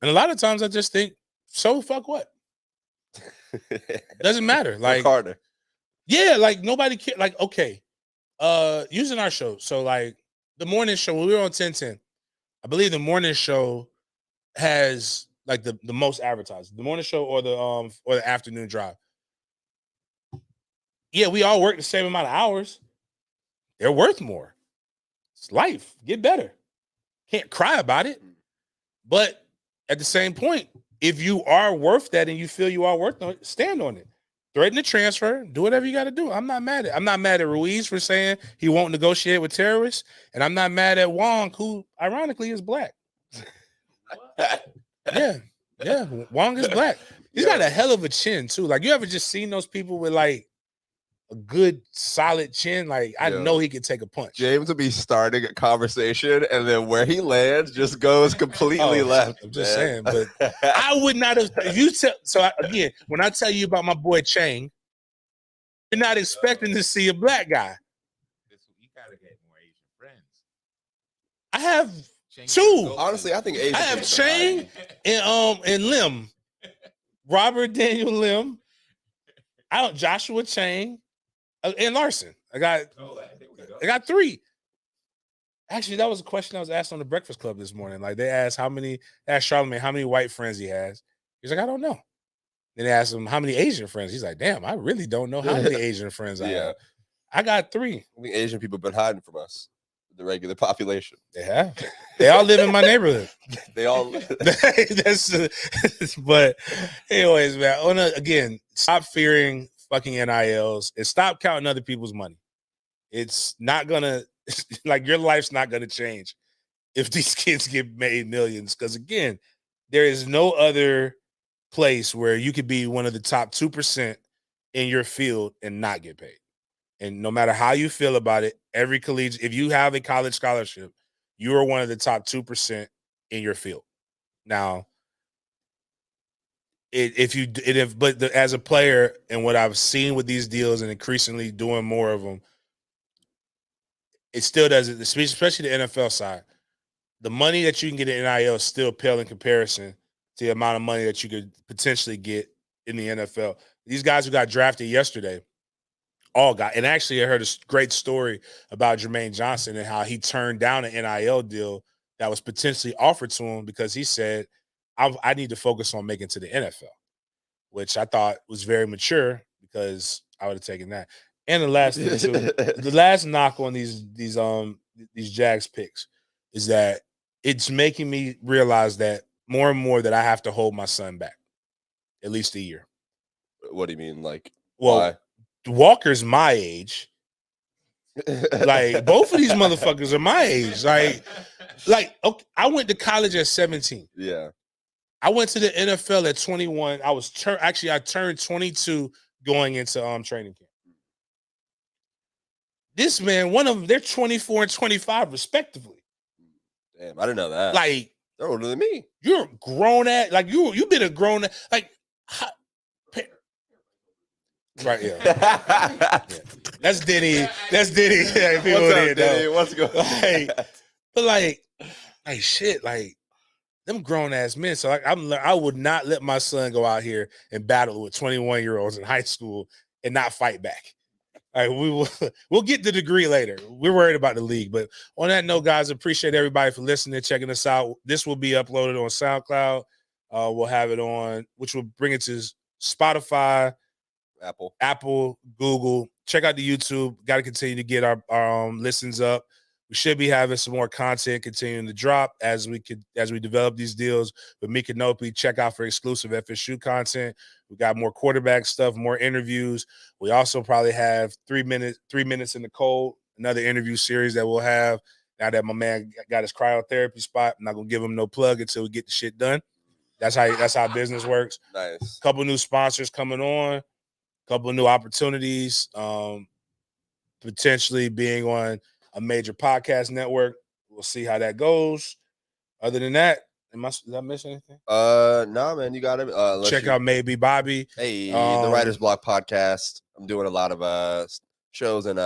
And a lot of times I just think, so fuck what? Doesn't matter. Like harder. Yeah, like nobody cares. Like, okay. Using our show. So like the morning show, when we were on 1010, I believe the morning show has like the most advertised. The morning show or the afternoon drive. Yeah, we all work the same amount of hours. They're worth more. It's life. Get better. Can't cry about it. But at the same point, if you are worth that and you feel you are worth it, stand on it. Threaten the transfer. Do whatever you got to do. I'm not mad at Ruiz for saying he won't negotiate with terrorists. And I'm not mad at Wong, who ironically is black. Yeah. Wong is black. He's got a hell of a chin, too. Like, you ever just seen those people with like a good solid chin? Like, I know he could take a punch. James would be starting a conversation and then where he lands just goes completely left. I'm just saying, but I would not have. If you again, when I tell you about my boy Chang, you're not expecting to see a black guy. You gotta get more Asian friends. I have 2. Honestly, I think Asian I have people are Chang and Lim. Robert Daniel Lim. Joshua Chang and Larson. I got 3. Actually, that was a question I was asked on the Breakfast Club this morning. Like they asked Charlamagne how many white friends he has. He's like, I don't know. Then they asked him how many Asian friends. He's like, damn, I really don't know how many Asian friends I have. I got 3. I think Asian people have been hiding from us, the regular population. They have. They all live in my neighborhood. They all. But anyways, man. Again, stop fearing fucking NILs and stop counting other people's money. It's not gonna your life's not gonna change if these kids get made millions. Because again, there is no other place where you could be one of the top 2% in your field and not get paid. And no matter how you feel about it, every collegiate, if you have a college scholarship, you are one of the top 2% in your field. Now, as a player and what I've seen with these deals and increasingly doing more of them, it still doesn't, especially the NFL side. The money that you can get in NIL is still pale in comparison to the amount of money that you could potentially get in the NFL. These guys who got drafted yesterday all got, and actually I heard a great story about Jermaine Johnson and how he turned down an NIL deal that was potentially offered to him because he said, I need to focus on making to the NFL, which I thought was very mature because I would have taken that. And the last thing too, the last knock on these Jags picks is that it's making me realize that more and more that I have to hold my son back at least a year. What do you mean? Like, well, why? Walker's my age. Like both of these motherfuckers are my age. Like okay, I went to college at 17. Yeah. I went to the NFL at 21. I turned 22 going into training camp. This man, one of them, they're 24 and 25 respectively. Damn, I didn't know that. Like they're older than me. You're grown at you've been a grown like right, yeah. Yeah. That's Diddy. That's Diddy. Like, what's up, Diddy? What's going on? But shit, them grown ass men. So I would not let my son go out here and battle with 21-year-olds in high school and not fight back. All right, we'll get the degree later. We're worried about the league. But on that note, guys, appreciate everybody for listening, checking us out. This will be uploaded on SoundCloud. We'll have it on, which will bring it to Spotify, Apple, Google. Check out the YouTube. Got to continue to get our listens up. We should be having some more content continuing to drop as we develop these deals with Mika Nopi. Check out for exclusive FSU content. We got more quarterback stuff, more interviews. We also probably have 3 minutes in the cold, another interview series that we'll have now that my man got his cryotherapy spot. I'm not gonna give him no plug until we get the shit done. That's how business works. Nice. Couple new sponsors coming on, couple new opportunities, potentially being on a major podcast network. We'll see how that goes. Other than that, did I miss anything? Nah, man, you got it. Check out Maybe Bobby. Hey, the Writer's Block podcast. I'm doing a lot of shows and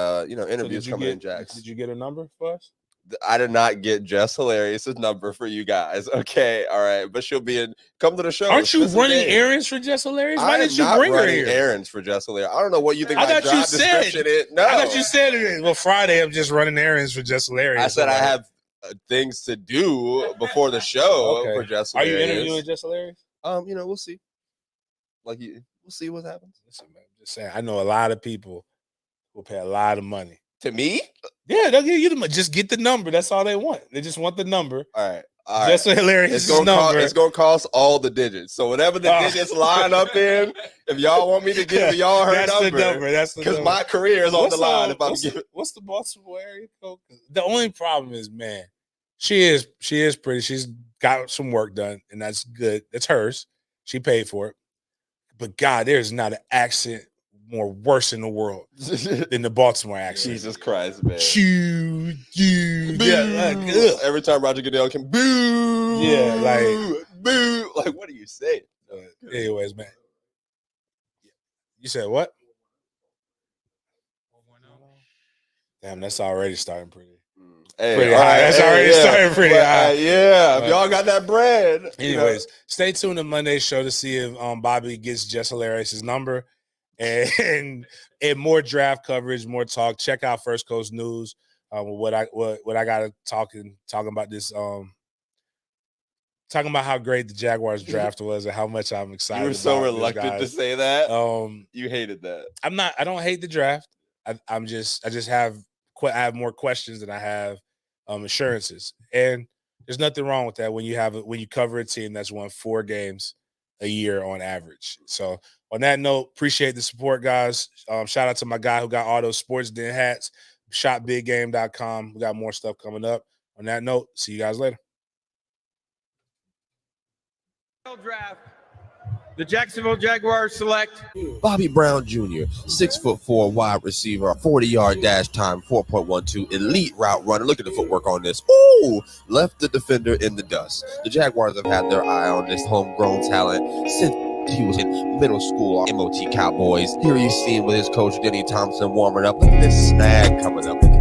interviews coming in, Jax. Did you get a number for us? I did not get Jess Hilarious's number for you guys. Okay, all right, but she'll be in. Come to the show. Aren't you running errands for Jess Hilarious? Why didn't you bring her here? Errands for Jess Hilarious. I don't know what you think. I my thought you said. Description is. No, I thought you said it. Well, Friday I'm just running errands for Jess Hilarious. I said I have things to do before the show for Jess Hilarious. Are you interviewing Jess Hilarious? We'll see. We'll see what happens. Listen, man, I'm just saying. I know a lot of people who pay a lot of money. To me? Yeah, they'll give you the money. Just get the number. That's all they want. They just want the number. All right. Just so hilarious. It's gonna cost all the digits. So whatever the digits line up in, if y'all want me to give y'all her number, that's the because my career is on the line. What's the Baltimore area code? The only problem is, man, she is pretty. She's got some work done, and that's good. It's hers. She paid for it. But God, there's not an accent more worse in the world than the Baltimore accent. Jesus Christ, man. Every time Roger Goodell can boo. Yeah, like boo. Like, what do you say? Anyways, man. You said what? Damn, that's already starting pretty. Hey, pretty all high. right, That's hey, already yeah. started pretty But, high. yeah, if But- y'all got that bread. Anyways, stay tuned to Monday's show to see if Bobby gets Just Hilarious' number and more draft coverage, more talk. Check out First Coast News. What I got talking about this. Talking about how great the Jaguars draft was and how much I'm excited. You were so about reluctant to say that. You hated that. I'm not. I don't hate the draft. I have more questions than I have assurances, and there's nothing wrong with that when you cover a team that's won 4 games a year on average. So on that note, appreciate the support, guys. Shout out to my guy who got all those Sports Den hats. ShopBigGame.com. We got more stuff coming up. On that note, see you guys later. Draft. The Jacksonville Jaguars select Bobby Brown Jr., 6'4" wide receiver, 40-yard dash time, 4.12, elite route runner. Look at the footwork on this. Ooh, left the defender in the dust. The Jaguars have had their eye on this homegrown talent since he was in middle school. MOT Cowboys. Here you see him with his coach Denny Thompson warming up. Look at this snag coming up. Look at